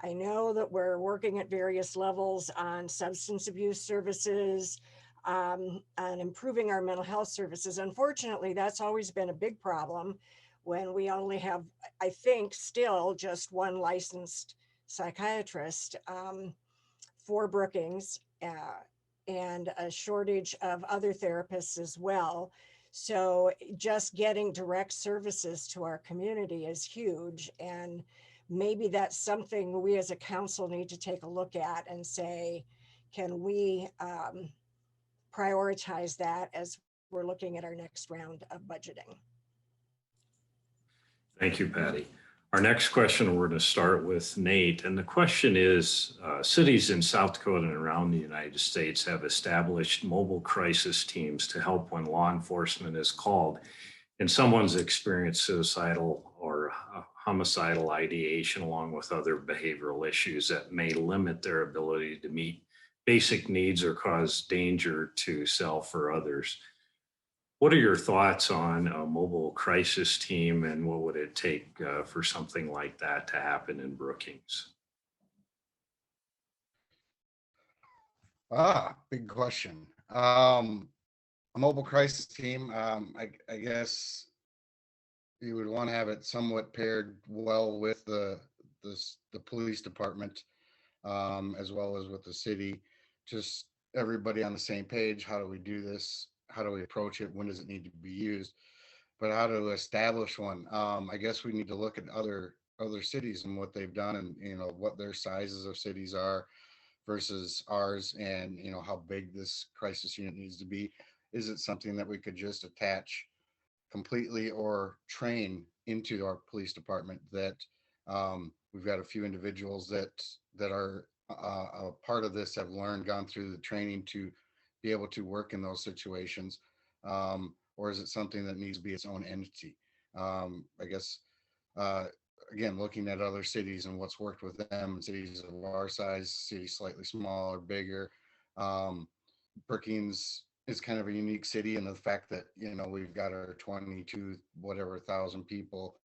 I know that we're working at various levels on substance abuse services, on improving our mental health services. Unfortunately, that's always been a big problem when we only have, I think, still just one licensed psychiatrist for Brookings, and a shortage of other therapists as well. So just getting direct services to our community is huge. And maybe that's something we as a council need to take a look at and say, can we prioritize that as we're looking at our next round of budgeting? Thank you, Patty. Our next question, we're going to start with Nate. And the question is, cities in South Dakota and around the United States have established mobile crisis teams to help when law enforcement is called and someone's experienced suicidal or homicidal ideation, along with other behavioral issues that may limit their ability to meet basic needs or cause danger to self or others. What are your thoughts on a mobile crisis team, and what would it take for something like that to happen in Brookings? Big question. A mobile crisis team, I guess you would want to have it somewhat paired well with the police department, as well as with the city. Just everybody on the same page. How do we do this? How do we approach it? When does it need to be used? But how to establish one? I guess we need to look at other cities and what they've done, and what their sizes of cities are versus ours, and how big this crisis unit needs to be. Is it something that we could just attach completely or train into our police department? That we've got a few individuals that are a part of this, have gone through the training to be able to work in those situations, or is it something that needs to be its own entity? I guess again, looking at other cities and what's worked with them, cities of our size, cities slightly smaller, bigger. Brookings is kind of a unique city in the fact that we've got our 22 whatever thousand people,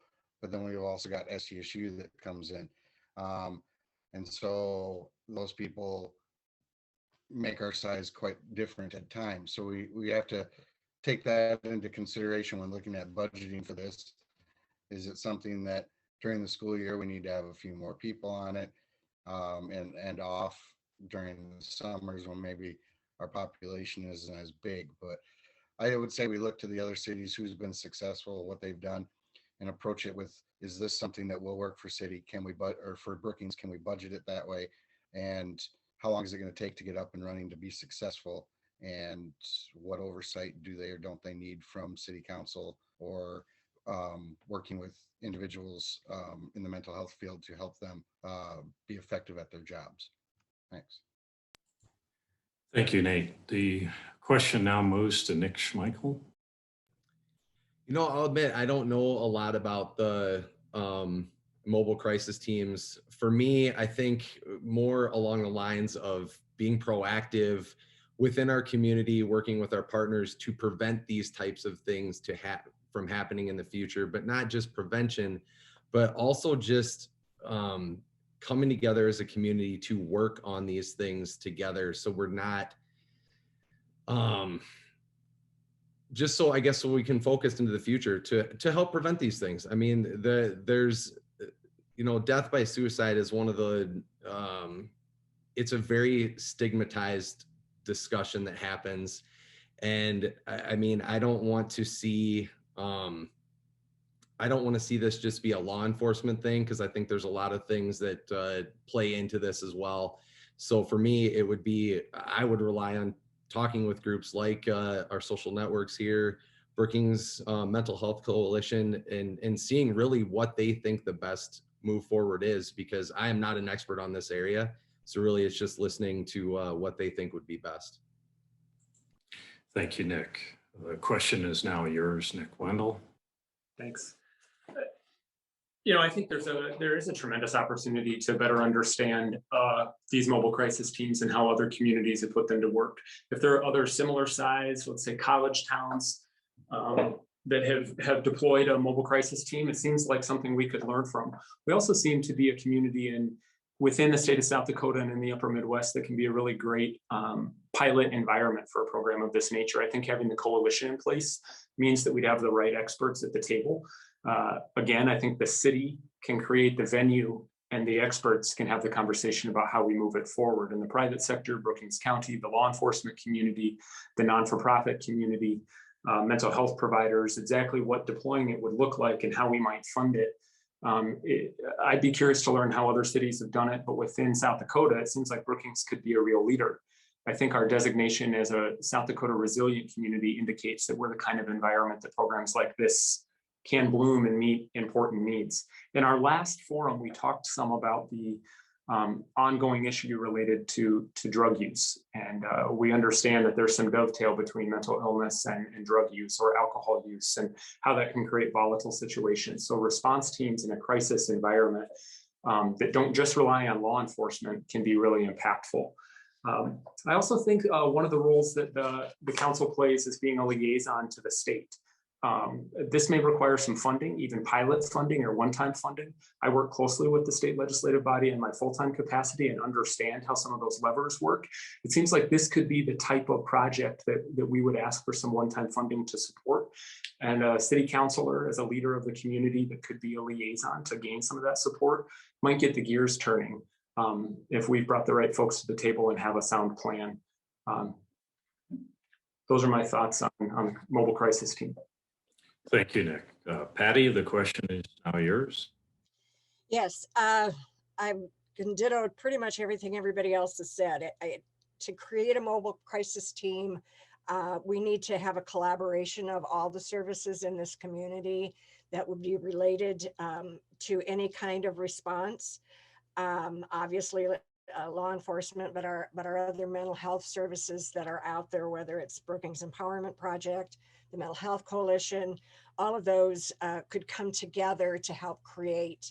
but then we've also got SDSU that comes in, and so those people make our size quite different at times. So we have to take that into consideration when looking at budgeting for this. Is it something that during the school year we need to have a few more people on it, and off during the summers when maybe our population isn't as big? But I would say we look to the other cities who's been successful, what they've done, and approach it with, is this something that will work for city? Can we, or for Brookings, can we budget it that way? And how long is it going to take to get up and running to be successful? And what oversight do they or don't they need from city council, or working with individuals in the mental health field to help them be effective at their jobs? Thanks. Thank you, Nate. The question now moves to Nick Schmeichel. I'll admit I don't know a lot about the mobile crisis teams. For me, I think more along the lines of being proactive within our community, working with our partners to prevent these types of things from happening in the future, but not just prevention, but also just coming together as a community to work on these things together. So we're not, just so I guess so we can focus into the future to help prevent these things. I mean, there's, death by suicide is one of the, it's a very stigmatized discussion that happens. And I mean, I don't want to see this just be a law enforcement thing, because I think there's a lot of things that play into this as well. So for me, it would be, I would rely on talking with groups like our social networks here, Brookings Mental Health Coalition, and seeing really what they think the best move forward is, because I am not an expert on this area. So really it's just listening to what they think would be best. Thank you, Nick. The question is now yours, Nick Wendell. Thanks. I think there is a tremendous opportunity to better understand these mobile crisis teams and how other communities have put them to work. If there are other similar size, let's say college towns that have deployed a mobile crisis team, it seems like something we could learn from. We also seem to be a community within the state of South Dakota and in the upper Midwest that can be a really great pilot environment for a program of this nature. I think having the coalition in place means that we'd have the right experts at the table. Again, I think the city can create the venue and the experts can have the conversation about how we move it forward. In the private sector, Brookings County, the law enforcement community, the non-for-profit community, mental health providers, exactly what deploying it would look like and how we might fund it. I'd be curious to learn how other cities have done it, but within South Dakota, it seems like Brookings could be a real leader. I think our designation as a South Dakota resilient community indicates that we're the kind of environment that programs like this can bloom and meet important needs. In our last forum, we talked some about the ongoing issue related to drug use. And we understand that there's some dovetail between mental illness and drug use or alcohol use and how that can create volatile situations. So response teams in a crisis environment that don't just rely on law enforcement can be really impactful. I also think one of the roles that the council plays is being a liaison to the state. This may require some funding, even pilot funding or one-time funding. I work closely with the state legislative body in my full-time capacity and understand how some of those levers work. It seems like this could be the type of project that we would ask for some one-time funding to support. And a city councilor, as a leader of the community that could be a liaison to gain some of that support, might get the gears turning if we've brought the right folks to the table and have a sound plan. Those are my thoughts on the mobile crisis team. Thank you, Nick. Patty, the question is now yours. Yes, I can ditto pretty much everything everybody else has said. To create a mobile crisis team, we need to have a collaboration of all the services in this community that would be related to any kind of response. Obviously, law enforcement, but our other mental health services that are out there, whether it's Brookings Empowerment Project, the Mental Health Coalition, all of those could come together to help create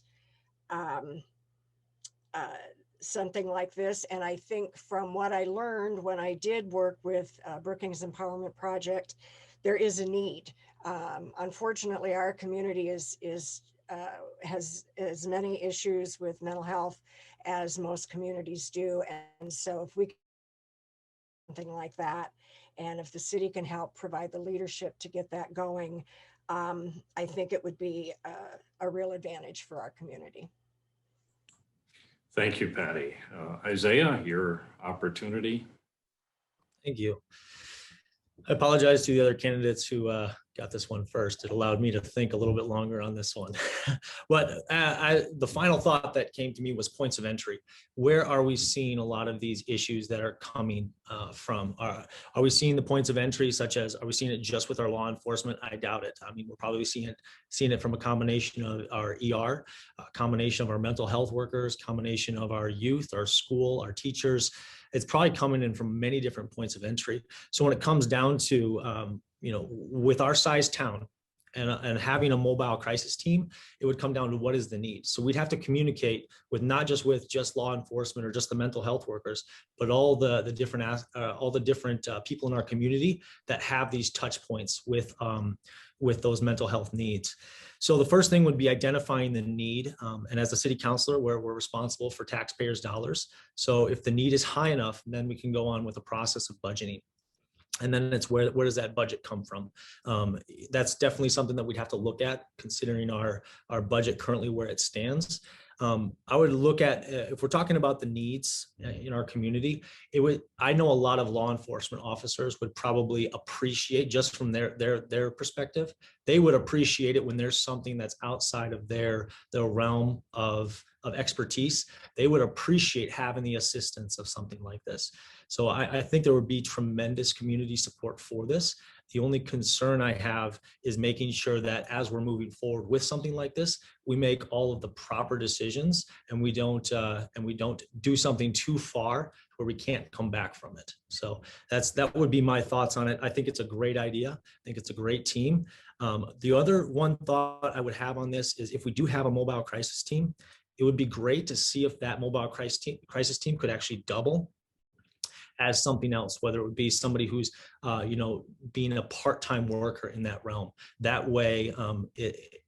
something like this. And I think from what I learned when I did work with Brookings Empowerment Project, there is a need. Unfortunately, our community has as many issues with mental health as most communities do. And so if we can do something like that, and if the city can help provide the leadership to get that going, I think it would be a real advantage for our community. Thank you, Patty. Isaiah, your opportunity. Thank you. I apologize to the other candidates who got this one first. It allowed me to think a little bit longer on this one. But the final thought that came to me was points of entry. Where are we seeing a lot of these issues that are coming from? Are we seeing the points of entry, such as, are we seeing it just with our law enforcement? I doubt it. I mean, we're probably seeing it from a combination of our ER, a combination of our mental health workers, combination of our youth, our school, our teachers. It's probably coming in from many different points of entry. So when it comes down to, with our size town and having a mobile crisis team, it would come down to what is the need. So we'd have to communicate with not just law enforcement or just the mental health workers, but all the different people in our community that have these touch points with those mental health needs. So the first thing would be identifying the need. And as a city councilor, we're responsible for taxpayers' dollars. So if the need is high enough, then we can go on with a process of budgeting. And then it's where does that budget come from? That's definitely something that we'd have to look at, considering our budget currently where it stands. I would look at, if we're talking about the needs in our community, I know a lot of law enforcement officers would probably appreciate, just from their perspective, they would appreciate it when there's something that's outside of their realm of expertise. They would appreciate having the assistance of something like this. So I think there would be tremendous community support for this. The only concern I have is making sure that as we're moving forward with something like this, we make all of the proper decisions and we don't do something too far where we can't come back from it. So that would be my thoughts on it. I think it's a great idea. I think it's a great team. The other one thought I would have on this is if we do have a mobile crisis team, it would be great to see if that mobile crisis team could actually double as something else, whether it would be somebody who's, being a part-time worker in that realm. That way,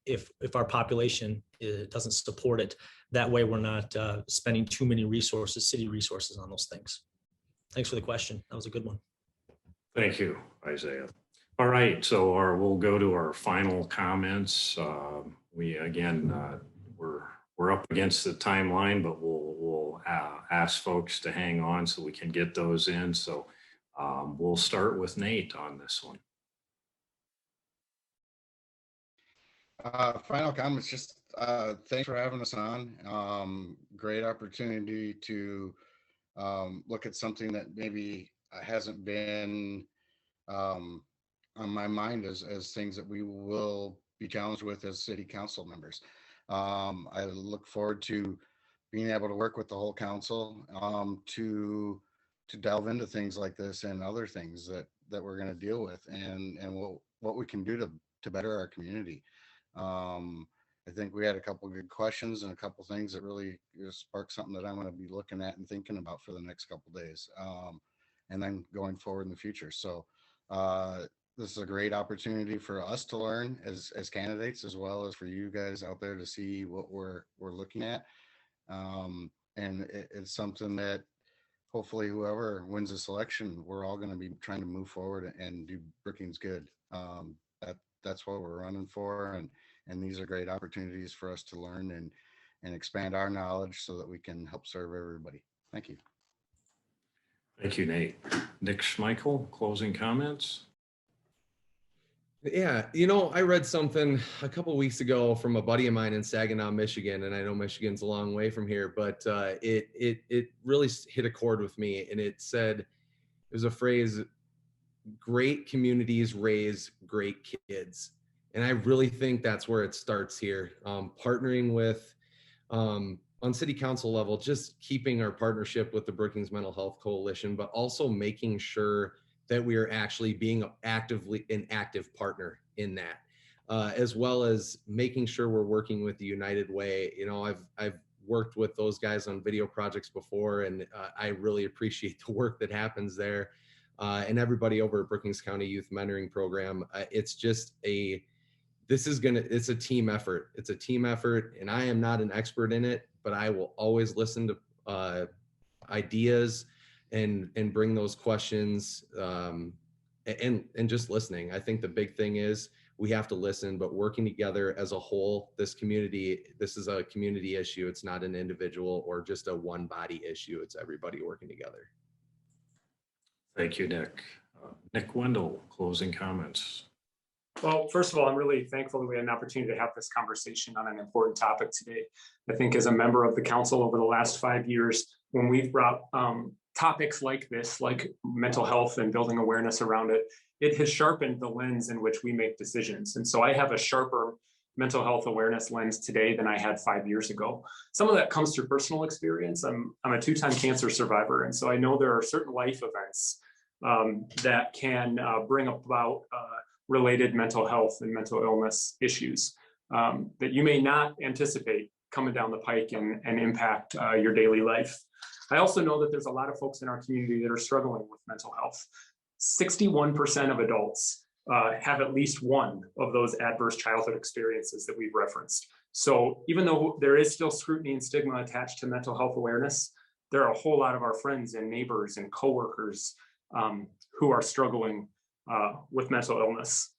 if our population doesn't support it, that way we're not spending too many resources, city resources on those things. Thanks for the question. That was a good one. Thank you, Isaiah. All right, so we'll go to our final comments. We're up against the timeline, but we'll ask folks to hang on so we can get those in. So we'll start with Nate on this one. Final comments, just thanks for having us on. Great opportunity to look at something that maybe hasn't been on my mind as things that we will be challenged with as city council members. I look forward to being able to work with the whole council to delve into things like this and other things that we're going to deal with, and what we can do to better our community. I think we had a couple of good questions and a couple of things that really sparked something that I'm going to be looking at and thinking about for the next couple of days, and then going forward in the future. So this is a great opportunity for us to learn as candidates, as well as for you guys out there to see what we're looking at. And it's something that hopefully whoever wins this election, we're all going to be trying to move forward and do Brookings good. That's what we're running for. And these are great opportunities for us to learn and expand our knowledge so that we can help serve everybody. Thank you. Thank you, Nate. Nick Schmeichel, closing comments. Yeah, I read something a couple of weeks ago from a buddy of mine in Saginaw, Michigan, and I know Michigan's a long way from here, but it really hit a chord with me. And it said, there's a phrase, great communities raise great kids. And I really think that's where it starts here. Partnering with, on city council level, just keeping our partnership with the Brookings Mental Health Coalition, but also making sure that we are actually being an active partner in that, as well as making sure we're working with the United Way. I've worked with those guys on video projects before, and I really appreciate the work that happens there. And everybody over at Brookings County Youth Mentoring Program, it's a team effort. It's a team effort, and I am not an expert in it, but I will always listen to ideas and bring those questions, and just listening. I think the big thing is we have to listen, but working together as a whole, this is a community issue. It's not an individual or just a one body issue. It's everybody working together. Thank you, Nick. Nick Wendell, closing comments. Well, first of all, I'm really thankful that we had an opportunity to have this conversation on an important topic today. I think as a member of the council over the last 5 years, when we've brought topics like this, like mental health and building awareness around it, it has sharpened the lens in which we make decisions. And so I have a sharper mental health awareness lens today than I had 5 years ago. Some of that comes through personal experience. I'm a 2-time cancer survivor. And so I know there are certain life events that can bring about related mental health and mental illness issues that you may not anticipate coming down the pike and impact your daily life. I also know that there's a lot of folks in our community that are struggling with mental health. 61% of adults have at least one of those adverse childhood experiences that we've referenced. So even though there is still scrutiny and stigma attached to mental health awareness, there are a whole lot of our friends and neighbors and coworkers who are struggling with mental illness.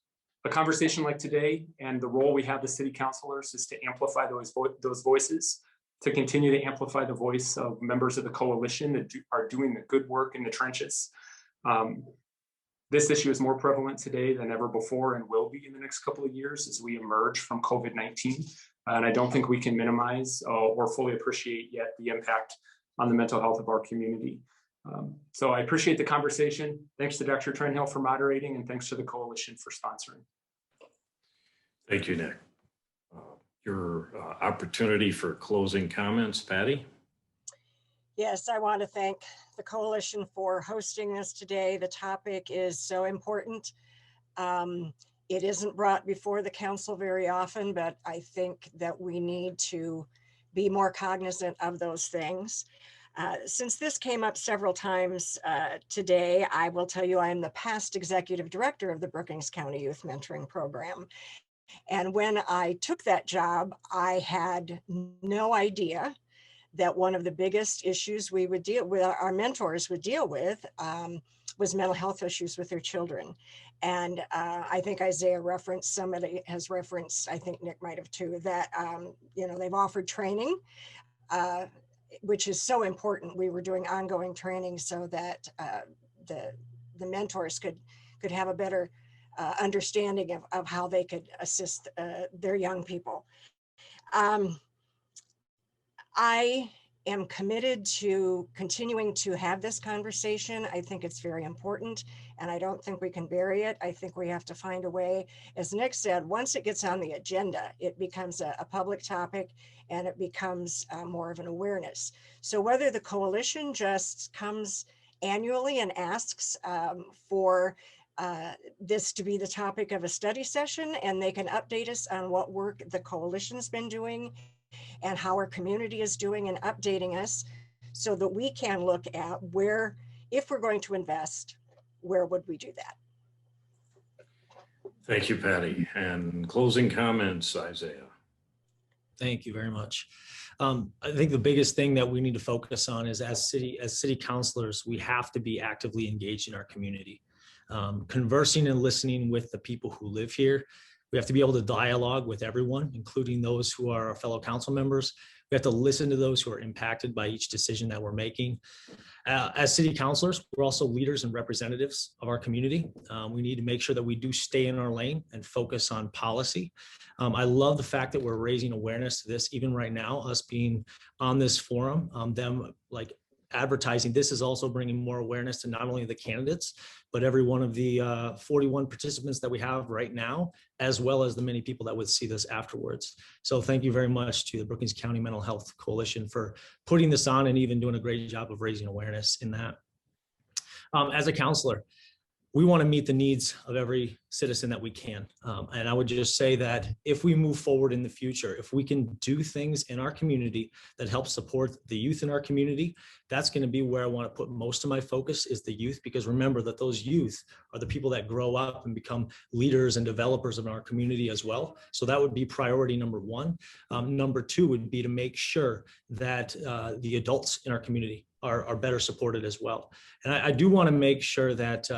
A conversation like today and the role we have as city councilors is to amplify those voices, to continue to amplify the voice of members of the coalition that are doing the good work in the trenches. This issue is more prevalent today than ever before and will be in the next couple of years as we emerge from COVID-19. And I don't think we can minimize or fully appreciate yet the impact on the mental health of our community. So I appreciate the conversation. Thanks to Dr. Trenhaile for moderating, and thanks to the coalition for sponsoring. Thank you, Nick. Your opportunity for closing comments, Patty. Yes, I want to thank the coalition for hosting this today. The topic is so important. It isn't brought before the council very often, but I think that we need to be more cognizant of those things. Since this came up several times today, I will tell you I am the past executive director of the Brookings County Youth Mentoring Program. And when I took that job, I had no idea that one of the biggest issues we would deal with, our mentors would deal with, was mental health issues with their children. And I think Isaiah referenced, somebody has referenced, I think Nick might have too, that they've offered training, which is so important. We were doing ongoing training so that the mentors could have a better understanding of how they could assist their young people. I am committed to continuing to have this conversation. I think it's very important, and I don't think we can bury it. I think we have to find a way, as Nick said, once it gets on the agenda, it becomes a public topic and it becomes more of an awareness. So whether the coalition just comes annually and asks for this to be the topic of a study session, and they can update us on what work the coalition's been doing and how our community is doing, and updating us so that we can look at where, if we're going to invest, where would we do that? Thank you, Patty. And closing comments, Isaiah. Thank you very much. I think the biggest thing that we need to focus on is as city councilors, we have to be actively engaged in our community, conversing and listening with the people who live here. We have to be able to dialogue with everyone, including those who are our fellow council members. We have to listen to those who are impacted by each decision that we're making. As city councilors, we're also leaders and representatives of our community. We need to make sure that we do stay in our lane and focus on policy. I love the fact that we're raising awareness to this, even right now, us being on this forum, them like advertising. This is also bringing more awareness to not only the candidates, but every one of the 41 participants that we have right now, as well as the many people that would see this afterwards. So thank you very much to the Brookings County Mental Health Coalition for putting this on and even doing a great job of raising awareness in that. As a counselor, we want to meet the needs of every citizen that we can. And I would just say that if we move forward in the future, if we can do things in our community that help support the youth in our community, that's going to be where I want to put most of my focus, is the youth, because remember that those youth are the people that grow up and become leaders and developers in our community as well. So that would be priority number one. Number two would be to make sure that the adults in our community are better supported as well. And I do want to make sure that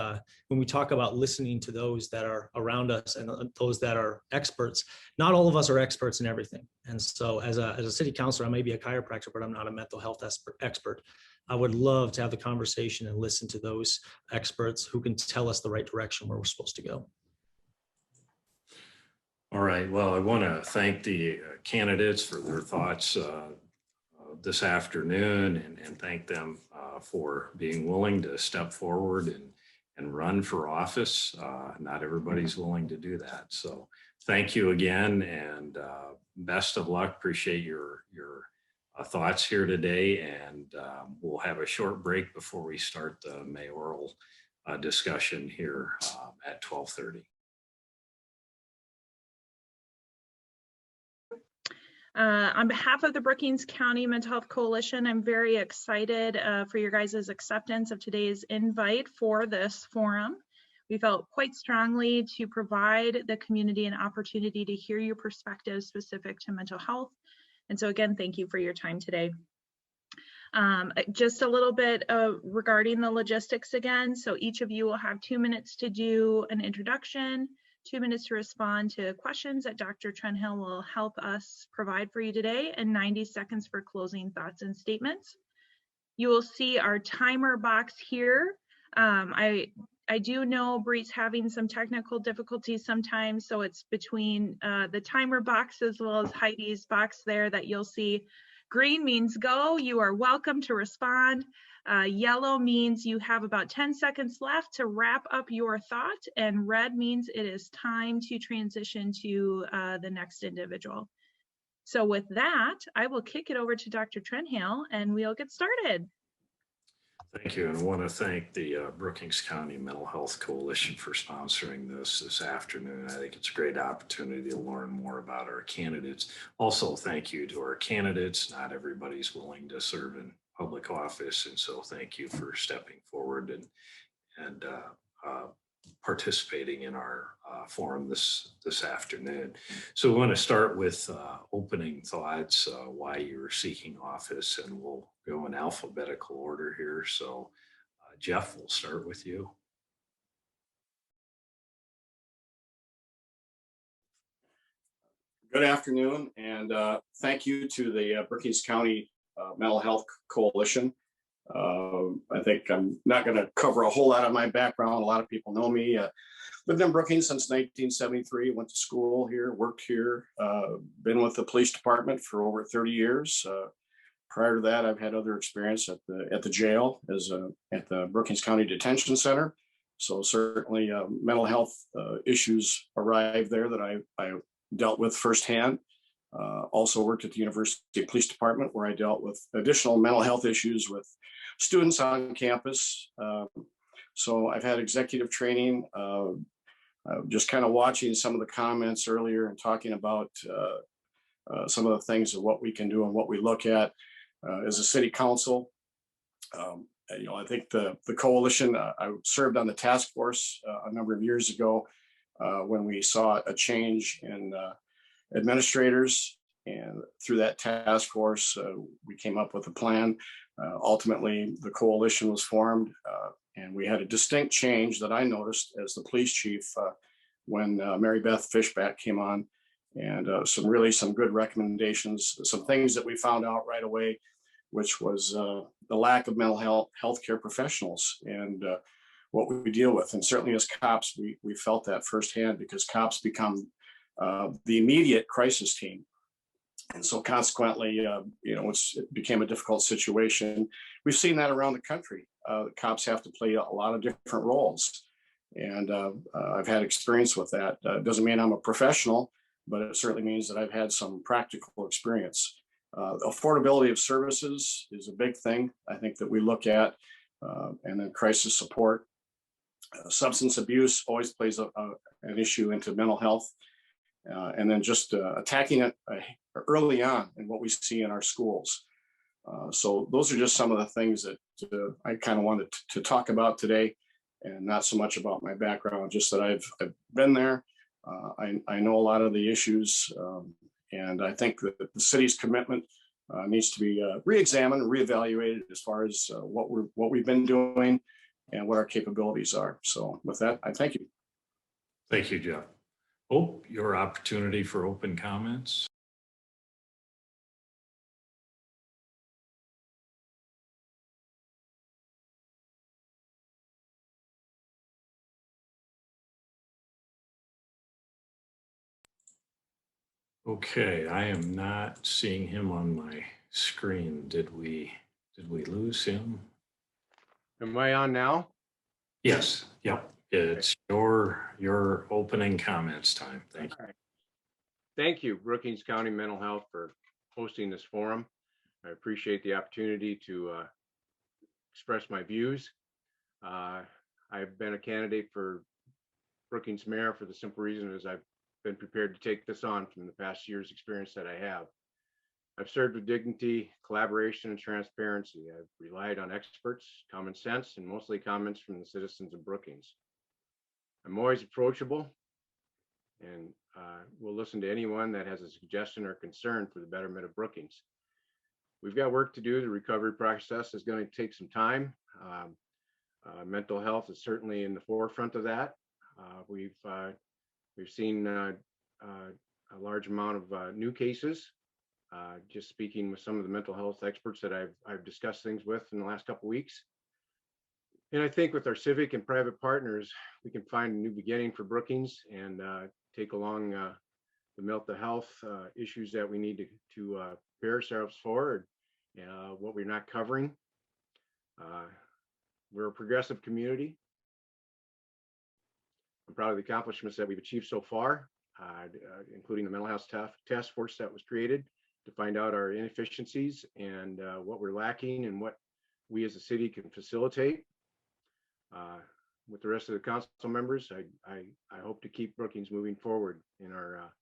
when we talk about listening to those that are around us and those that are experts, not all of us are experts in everything. And so as a city councilor, I may be a chiropractor, but I'm not a mental health expert. I would love to have the conversation and listen to those experts who can tell us the right direction where we're supposed to go. All right. Well, I want to thank the candidates for their thoughts this afternoon, and thank them for being willing to step forward and run for office. Not everybody's willing to do that. So thank you again, and best of luck. Appreciate your thoughts here today, and we'll have a short break before we start the mayoral discussion here at 12:30. On behalf of the Brookings County Mental Health Coalition, I'm very excited for your guys' acceptance of today's invite for this forum. We felt quite strongly to provide the community an opportunity to hear your perspectives specific to mental health. And so again, thank you for your time today. Just a little bit regarding the logistics again. So each of you will have 2 minutes to do an introduction, 2 minutes to respond to questions that Dr. Trenhaile will help us provide for you today, and 90 seconds for closing thoughts and statements. You will see our timer box here. I do know Bree's having some technical difficulties sometimes, so it's between the timer box as well as Heidi's box there that you'll see. Green means go, you are welcome to respond. Yellow means you have about 10 seconds left to wrap up your thought, and red means it is time to transition to the next individual. So with that, I will kick it over to Dr. Trenhaile and we'll get started. Thank you, and I want to thank the Brookings County Mental Health Coalition for sponsoring this afternoon. I think it's a great opportunity to learn more about our candidates. Also, thank you to our candidates. Not everybody's willing to serve in public office, and so thank you for stepping forward and participating in our forum this afternoon. So we want to start with opening thoughts, why you're seeking office, and we'll go in alphabetical order here. So Jeff, we'll start with you. Good afternoon, and thank you to the Brookings County Mental Health Coalition. I think I'm not going to cover a whole lot of my background. A lot of people know me. Lived in Brookings since 1973, went to school here, worked here, been with the police department for over 30 years. Prior to that, I've had other experience at the jail at the Brookings County Detention Center. So certainly mental health issues arrived there that I dealt with firsthand. Also worked at the University Police Department, where I dealt with additional mental health issues with students on campus. So I've had executive training. Just kind of watching some of the comments earlier and talking about some of the things of what we can do and what we look at as a city council. I think the coalition, I served on the task force a number of years ago when we saw a change in administrators, and through that task force, we came up with a plan. Ultimately, the coalition was formed, and we had a distinct change that I noticed as the police chief when Mary Beth Fishback came on, and some good recommendations, some things that we found out right away, which was the lack of mental health care professionals and what we deal with. And certainly as cops, we felt that firsthand, because cops become the immediate crisis team. And so consequently, it became a difficult situation. We've seen that around the country. Cops have to play a lot of different roles. And I've had experience with that. Doesn't mean I'm a professional, but it certainly means that I've had some practical experience. Affordability of services is a big thing, I think, that we look at, and then crisis support. Substance abuse always plays an issue into mental health. And then just attacking it early on in what we see in our schools. So those are just some of the things that I kind of wanted to talk about today, and not so much about my background, just that I've been there. I know a lot of the issues, and I think that the city's commitment needs to be re-examined, re-evaluated as far as what we've been doing and what our capabilities are. So with that, I thank you. Thank you, Jeff. Oh, your opportunity for open comments. Okay, I am not seeing him on my screen. Did we lose him? Am I on now? Yes. Yep. It's your opening comments time. Thank you. Thank you, Brookings County Mental Health, for hosting this forum. I appreciate the opportunity to express my views. I've been a candidate for Brookings Mayor for the simple reason is I've been prepared to take this on from the past year's experience that I have. I've served with dignity, collaboration, and transparency. I've relied on experts, common sense, and mostly comments from the citizens of Brookings. I'm always approachable and will listen to anyone that has a suggestion or concern for the betterment of Brookings. We've got work to do. The recovery process is going to take some time. Mental health is certainly in the forefront of that. We've seen a large amount of new cases. Just speaking with some of the mental health experts that I've discussed things with in the last couple of weeks. And I think with our civic and private partners, we can find a new beginning for Brookings and take along the mental health issues that we need to prepare ourselves for, what we're not covering. We're a progressive community. I'm proud of the accomplishments that we've achieved so far, including the mental health task force that was created to find out our inefficiencies and what we're lacking and what we as a city can facilitate. With the rest of the council members, I hope to keep Brookings moving forward in our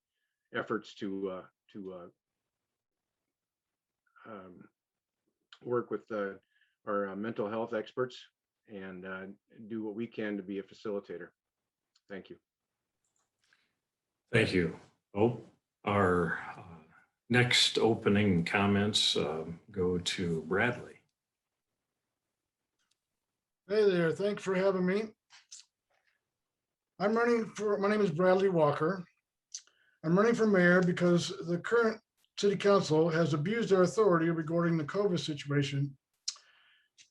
efforts to work with our mental health experts and do what we can to be a facilitator. Thank you. Thank you. Oh, our next opening comments go to Bradley. Hey there, thanks for having me. My name is Bradley Walker. I'm running for mayor because the current city council has abused their authority regarding the COVID situation.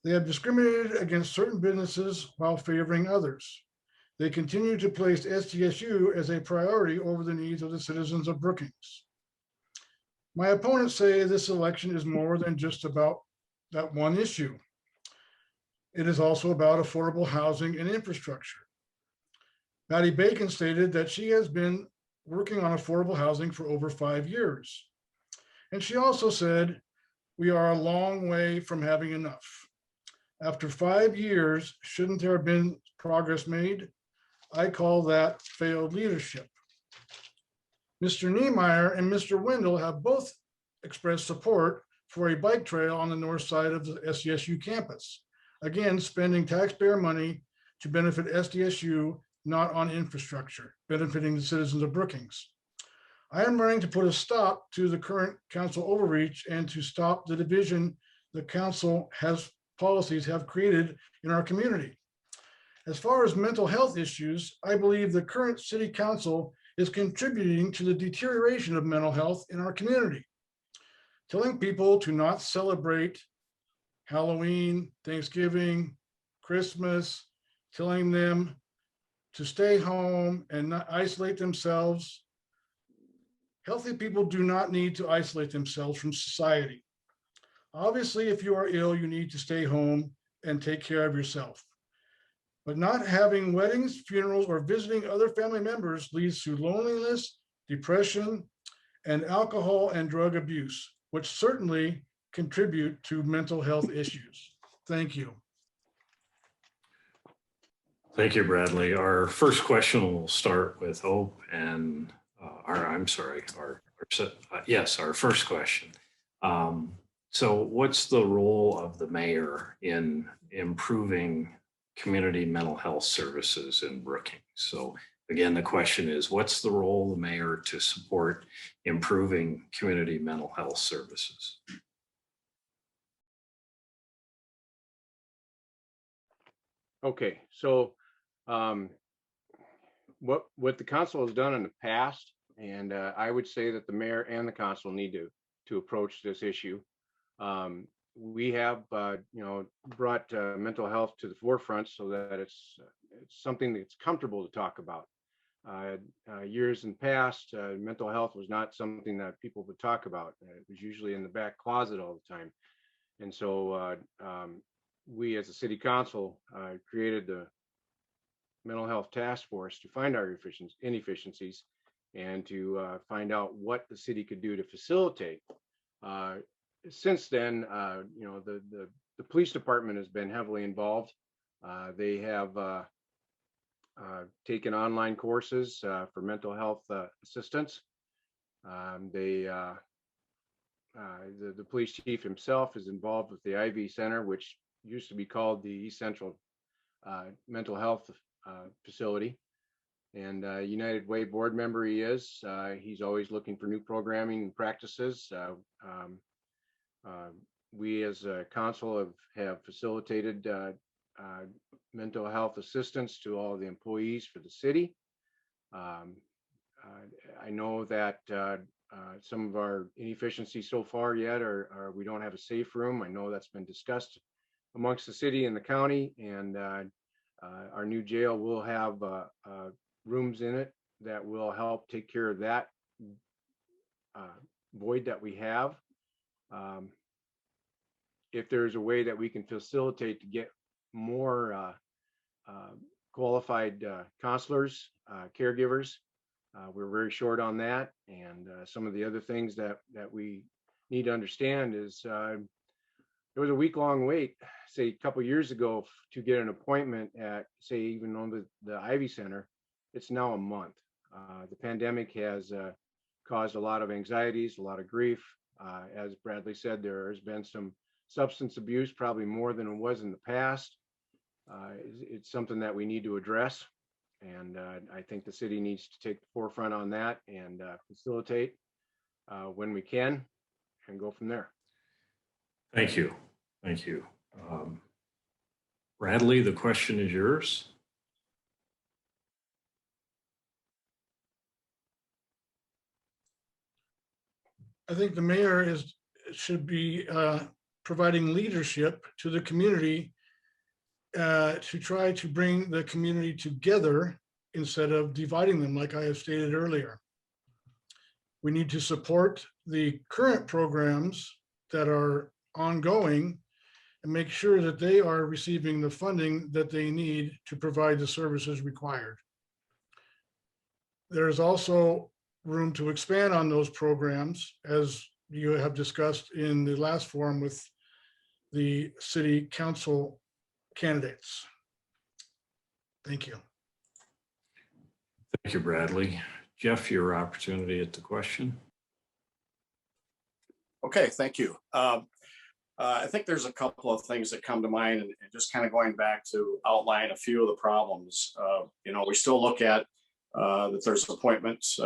They have discriminated against certain businesses while favoring others. They continue to place SDSU as a priority over the needs of the citizens of Brookings. My opponents say this election is more than just about that one issue. It is also about affordable housing and infrastructure. Patty Bacon stated that she has been working on affordable housing for over 5 years. And she also said, we are a long way from having enough. After 5 years, shouldn't there have been progress made? I call that failed leadership. Mr. Niemeyer and Mr. Wendell have both expressed support for a bike trail on the north side of the SDSU campus. Again, spending taxpayer money to benefit SDSU, not on infrastructure, benefiting the citizens of Brookings. I am running to put a stop to the current council overreach and to stop the division the council policies have created in our community. As far as mental health issues, I believe the current city council is contributing to the deterioration of mental health in our community. Telling people to not celebrate Halloween, Thanksgiving, Christmas, telling them to stay home and not isolate themselves. Healthy people do not need to isolate themselves from society. Obviously, if you are ill, you need to stay home and take care of yourself. But not having weddings, funerals, or visiting other family members leads to loneliness, depression, and alcohol and drug abuse, which certainly contribute to mental health issues. Thank you. Thank you, Bradley. Our first question will start with Hope and our first question. So what's the role of the mayor in improving community mental health services in Brookings? So again, the question is, what's the role of the mayor to support improving community mental health services? Okay, so what the council has done in the past, and I would say that the mayor and the council need to approach this issue. We have brought mental health to the forefront so that it's something that's comfortable to talk about. Years in past, mental health was not something that people would talk about. It was usually in the back closet all the time. And so we as a city council created the mental health task force to find our inefficiencies and to find out what the city could do to facilitate. Since then, the police department has been heavily involved. They have taken online courses for mental health assistance. The police chief himself is involved with the IV Center, which used to be called the East Central Mental Health Facility. And United Way board member he is. He's always looking for new programming and practices. We as a council have facilitated mental health assistance to all the employees for the city. I know that some of our inefficiencies so far yet are we don't have a safe room. I know that's been discussed amongst the city and the county, and our new jail will have rooms in it that will help take care of that void that we have. If there's a way that we can facilitate to get more qualified counselors, caregivers, we're very short on that. And some of the other things that we need to understand is it was a week-long wait, say a couple years ago, to get an appointment at, say, even on the Ivy Center. It's now a month. The pandemic has caused a lot of anxieties, a lot of grief. As Bradley said, there has been some substance abuse, probably more than it was in the past. It's something that we need to address. And I think the city needs to take the forefront on that and facilitate when we can and go from there. Thank you. Thank you. Bradley, the question is yours. I think the mayor should be providing leadership to the community to try to bring the community together instead of dividing them, like I have stated earlier. We need to support the current programs that are ongoing and make sure that they are receiving the funding that they need to provide the services required. There is also room to expand on those programs, as you have discussed in the last forum with the city council candidates. Thank you. Thank you, Bradley. Jeff, your opportunity at the question. Okay, thank you. I think there's a couple of things that come to mind, and just kind of going back to outline a few of the problems. We still look at that there's appointments,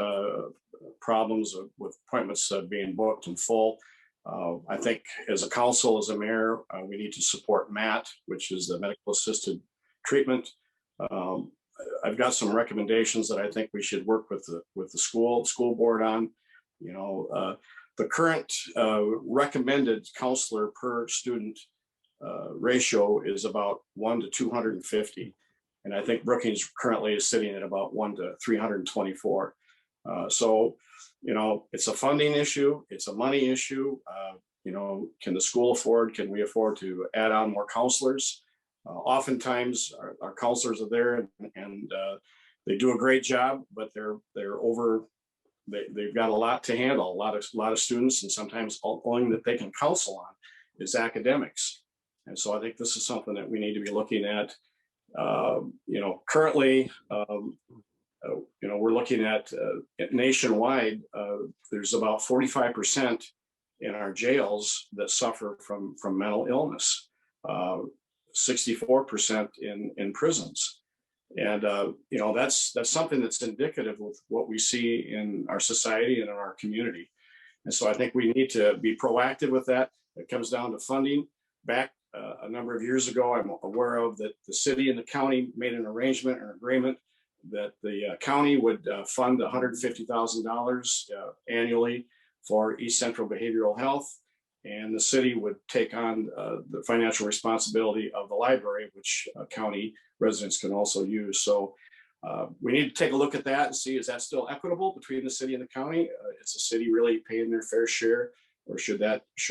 problems with appointments being booked in full. I think as a council, as a mayor, we need to support MAT, which is the medical assisted treatment. I've got some recommendations that I think we should work with the school board on. The current recommended counselor per student ratio is about 1 to 250. And I think Brookings currently is sitting at about 1 to 324. So, it's a funding issue. It's a money issue. Can the school can we afford to add on more counselors? Oftentimes our counselors are there and they do a great job, but they've got a lot to handle, a lot of students, and sometimes all only that they can counsel on is academics. And so I think this is something that we need to be looking at. Currently, we're looking at nationwide, there's about 45% in our jails that suffer from mental illness, 64% in prisons. And, that's something that's indicative of what we see in our society and in our community. And so I think we need to be proactive with that. It comes down to funding. Back a number of years ago, I'm aware of that the city and the county made an arrangement or agreement that the county would fund $150,000 annually for East Central Behavioral Health, and the city would take on the financial responsibility of the library, which county residents can also use. So we need to take a look at that and see, is that still equitable between the city and the county? Is the city really paying their fair share, or should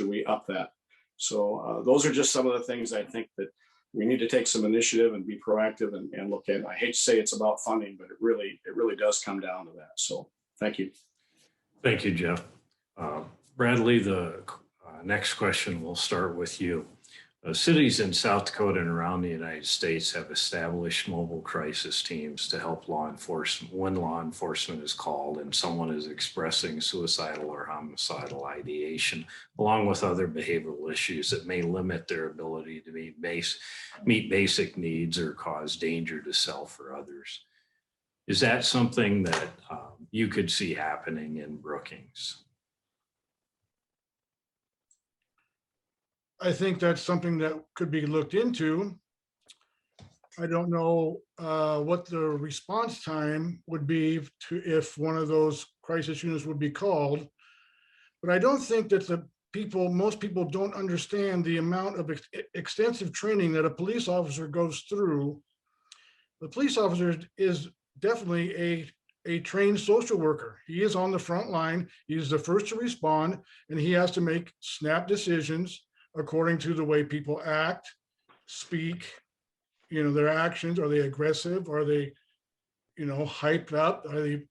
we up that? So those are just some of the things I think that we need to take some initiative and be proactive and look at. I hate to say it's about funding, but it really does come down to that. So thank you. Thank you, Jeff. Bradley, the next question will start with you. Cities in South Dakota and around the United States have established mobile crisis teams to help law enforcement when law enforcement is called and someone is expressing suicidal or homicidal ideation, along with other behavioral issues that may limit their ability to meet basic needs or cause danger to self or others. Is that something that you could see happening in Brookings? I think that's something that could be looked into. I don't know what the response time would be if one of those crisis units would be called. But I don't think that most people don't understand the amount of extensive training that a police officer goes through. The police officer is definitely a trained social worker. He is on the front line. He's the first to respond, and he has to make snap decisions according to the way people act, speak, their actions. Are they aggressive? Are they, hyped up? Are they,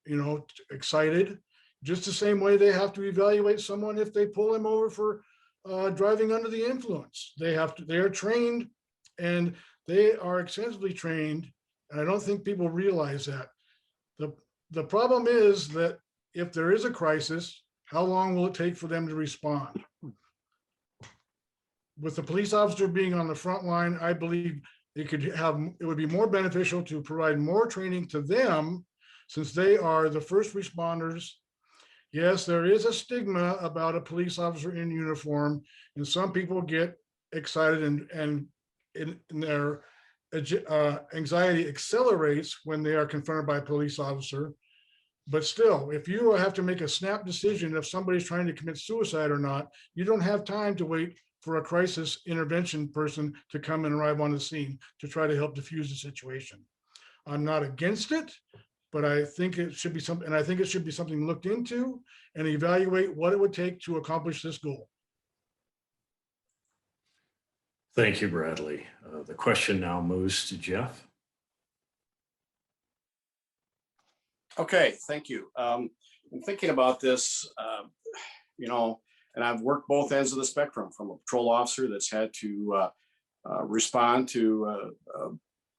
excited? Just the same way they have to evaluate someone if they pull him over for driving under the influence. They are trained, and they are extensively trained. And I don't think people realize that. The problem is that if there is a crisis, how long will it take for them to respond? With the police officer being on the front line, I believe it would be more beneficial to provide more training to them, since they are the first responders. Yes, there is a stigma about a police officer in uniform, and some people get excited and in their anxiety accelerates when they are confronted by a police officer. But still, if you have to make a snap decision if somebody's trying to commit suicide or not, you don't have time to wait for a crisis intervention person to come and arrive on the scene to try to help diffuse the situation. I'm not against it, but I think it should be something, and I think it should be something looked into and evaluate what it would take to accomplish this goal. Thank you, Bradley. The question now moves to Jeff. Okay, thank you. I'm thinking about this, and I've worked both ends of the spectrum, from a patrol officer that's had to respond to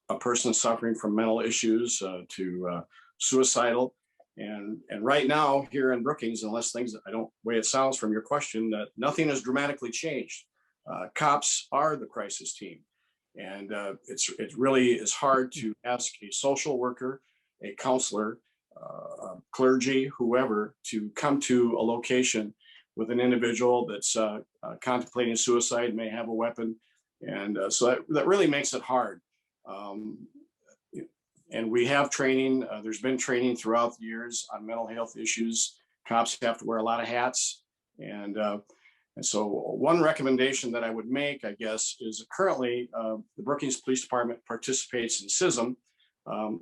a person suffering from mental issues to suicidal. And right now here in Brookings, unless things, way it sounds from your question, that nothing has dramatically changed. Cops are the crisis team. And it really is hard to ask a social worker, a counselor, clergy, whoever, to come to a location with an individual that's contemplating suicide, may have a weapon. And so that really makes it hard. And we have training. There's been training throughout the years on mental health issues. Cops have to wear a lot of hats. And so one recommendation that I would make, I guess, is currently the Brookings Police Department participates in CISM,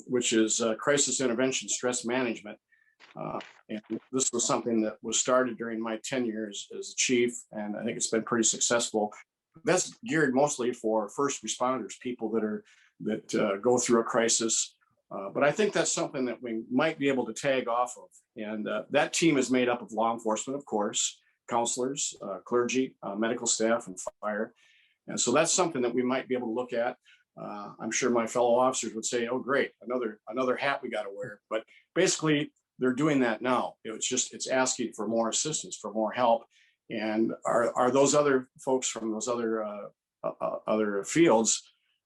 which is Crisis Intervention Stress Management. And this was something that was started during my tenure as a chief, and I think it's been pretty successful. That's geared mostly for first responders, people that go through a crisis. But I think that's something that we might be able to tag off of. And that team is made up of law enforcement, of course, counselors, clergy, medical staff, and fire. And so that's something that we might be able to look at. I'm sure my fellow officers would say, "Oh, great, another hat we got to wear." But basically, they're doing that now. It's asking for more assistance, for more help. And are those other folks from those other fields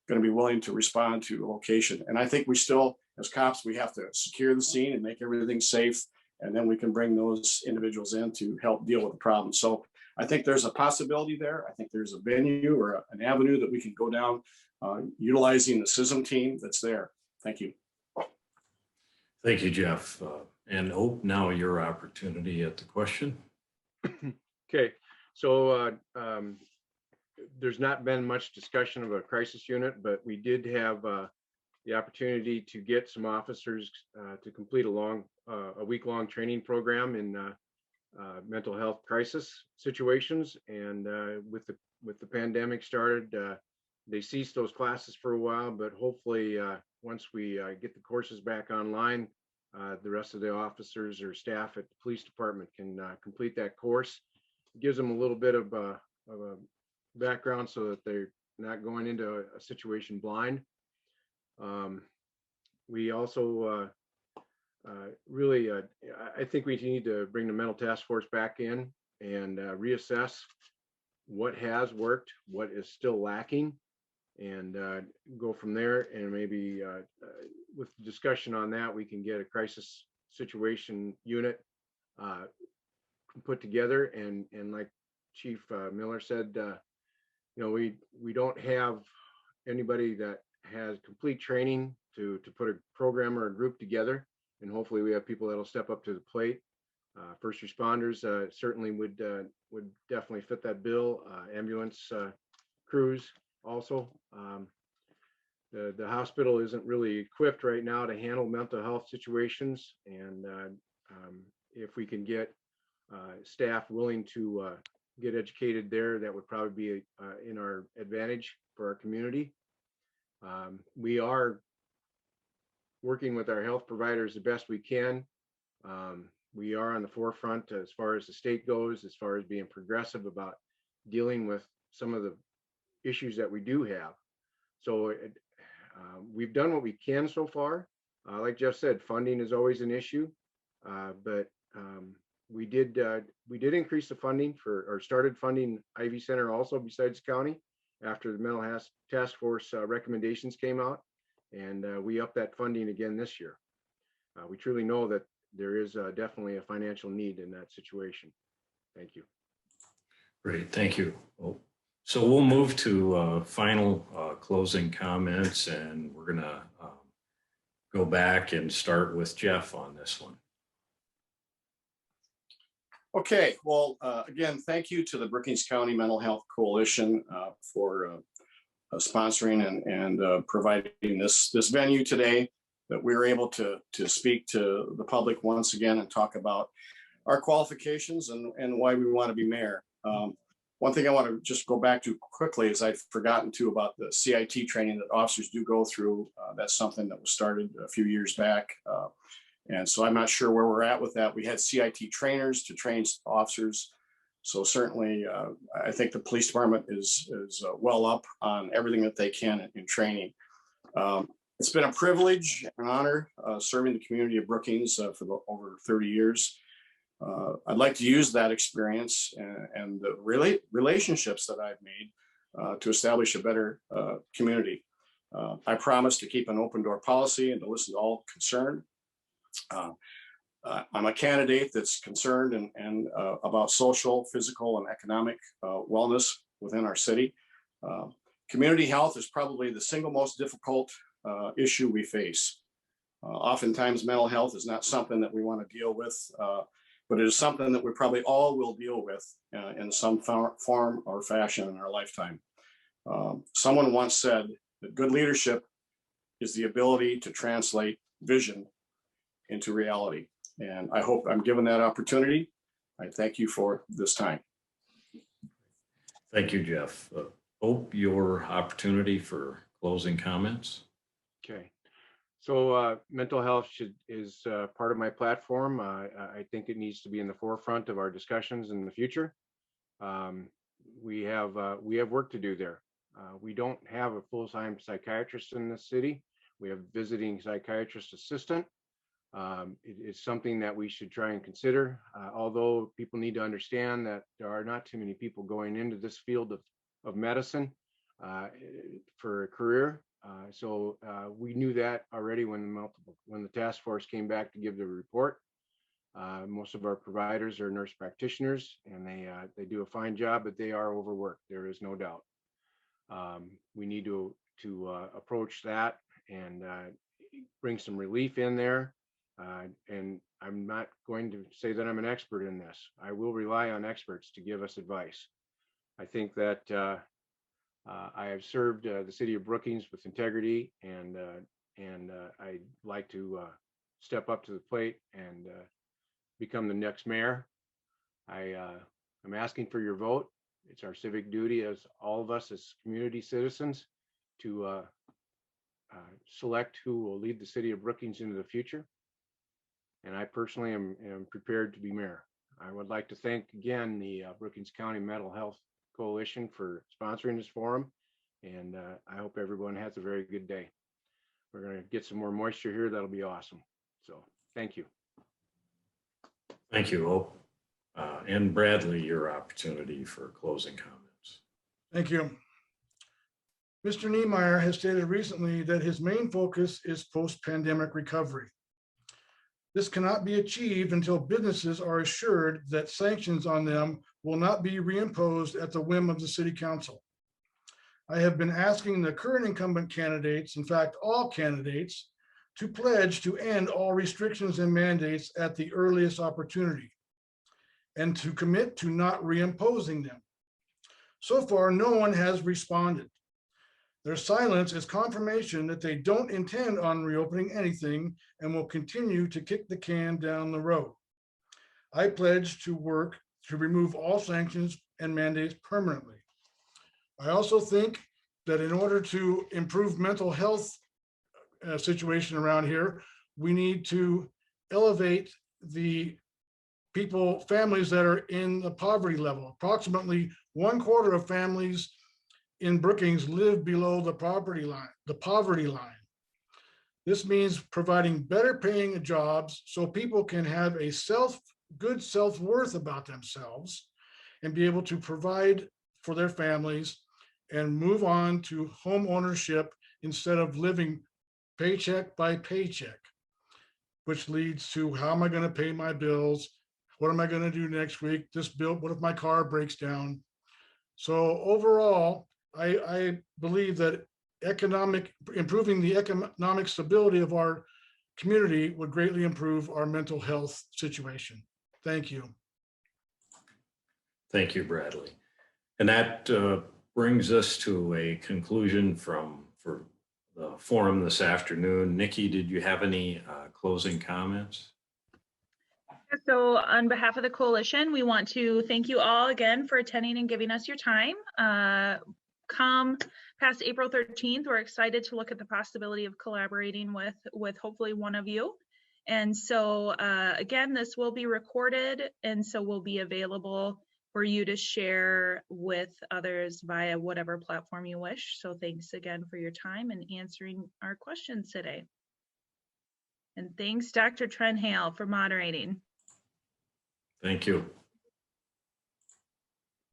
going to be willing to respond to a location? And I think we still, as cops, we have to secure the scene and make everything safe, and then we can bring those individuals in to help deal with the problem. So I think there's a possibility there. I think there's a venue or an avenue that we can go down utilizing the CISM team that's there. Thank you. Thank you, Jeff. And now your opportunity at the question. Okay, so there's not been much discussion of a crisis unit, but we did have the opportunity to get some officers to complete a week-long training program in mental health crisis situations. And with the pandemic started, they ceased those classes for a while, but hopefully once we get the courses back online, the rest of the officers or staff at the police department can complete that course. It gives them a little bit of a background so that they're not going into a situation blind. We also really, I think we need to bring the mental task force back in and reassess what has worked, what is still lacking, and go from there. And maybe with discussion on that, we can get a crisis situation unit put together. And like Chief Miller said, we don't have anybody that has complete training to put a program or a group together. And hopefully we have people that'll step up to the plate. First responders certainly would definitely fit that bill. Ambulance crews also. The hospital isn't really equipped right now to handle mental health situations. And if we can get staff willing to get educated there, that would probably be in our advantage for our community. We are working with our health providers the best we can. We are on the forefront as far as the state goes, as far as being progressive about dealing with some of the issues that we do have. So we've done what we can so far. Like Jeff said, funding is always an issue, but we did increase the funding or started funding Ivy Center also besides county after the mental health task force recommendations came out, and we upped that funding again this year. We truly know that there is definitely a financial need in that situation. Thank you. Great, thank you. Well, so we'll move to final closing comments, and we're gonna go back and start with Jeff on this one. Okay, well, again, thank you to the Brookings County Mental Health Coalition for sponsoring and providing this venue today, that we were able to speak to the public once again and talk about our qualifications and why we want to be mayor. One thing I want to just go back to quickly is I'd forgotten too about the CIT training that officers do go through. That's something that was started a few years back. And so I'm not sure where we're at with that. We had CIT trainers to train officers. So certainly I think the police department is well up on everything that they can in training. It's been a privilege and honor serving the community of Brookings for over 30 years. I'd like to use that experience and the relationships that I've made to establish a better community. I promise to keep an open door policy and to listen to all concerned. I'm a candidate that's concerned and about social, physical, and economic wellness within our city. Community health is probably the single most difficult issue we face. Oftentimes mental health is not something that we want to deal with, but it is something that we probably all will deal with in some form or fashion in our lifetime. Someone once said that good leadership is the ability to translate vision into reality. And I hope I'm given that opportunity. I thank you for this time. Thank you, Jeff. Hope your opportunity for closing comments. Okay. So mental health is part of my platform. I think it needs to be in the forefront of our discussions in the future. We have work to do there. We don't have a full-time psychiatrist in the city. We have visiting psychiatrist assistant. It is something that we should try and consider, although people need to understand that there are not too many people going into this field of medicine for a career. So we knew that already when the task force came back to give the report. Most of our providers are nurse practitioners, and they do a fine job, but they are overworked. There is no doubt. We need to approach that and bring some relief in there. And I'm not going to say that I'm an expert in this. I will rely on experts to give us advice. I think that I have served the city of Brookings with integrity, and I'd like to step up to the plate and become the next mayor. I'm asking for your vote. It's our civic duty as all of us as community citizens to select who will lead the city of Brookings into the future. And I personally am prepared to be mayor. I would like to thank again the Brookings County Mental Health Coalition for sponsoring this forum. And I hope everyone has a very good day. We're going to get some more moisture here. That'll be awesome. So thank you. Thank you, Hope. And Bradley, your opportunity for closing comments. Thank you. Mr. Niemeyer has stated recently that his main focus is post-pandemic recovery. This cannot be achieved until businesses are assured that sanctions on them will not be reimposed at the whim of the city council. I have been asking the current incumbent candidates, in fact, all candidates, to pledge to end all restrictions and mandates at the earliest opportunity and to commit to not reimposing them. So far, no one has responded. Their silence is confirmation that they don't intend on reopening anything and will continue to kick the can down the road. I pledge to work to remove all sanctions and mandates permanently. I also think that in order to improve mental health situation around here, we need to elevate the families that are in the poverty level. Approximately 1/4 of families in Brookings live below the poverty line. This means providing better paying jobs so people can have a good self-worth about themselves and be able to provide for their families and move on to home ownership instead of living paycheck by paycheck, which leads to, how am I going to pay my bills? What am I going to do next week? This bill, what if my car breaks down? So overall, I believe that improving the economic stability of our community would greatly improve our mental health situation. Thank you. Thank you, Bradley. And that brings us to a conclusion for the forum this afternoon. Nikki, did you have any closing comments? So on behalf of the coalition, we want to thank you all again for attending and giving us your time. Come past April 13th, we're excited to look at the possibility of collaborating with hopefully one of you. And so again, this will be recorded, and so will be available for you to share with others via whatever platform you wish. So thanks again for your time and answering our questions today. And thanks, Dr. Trenhaile, for moderating. Thank you.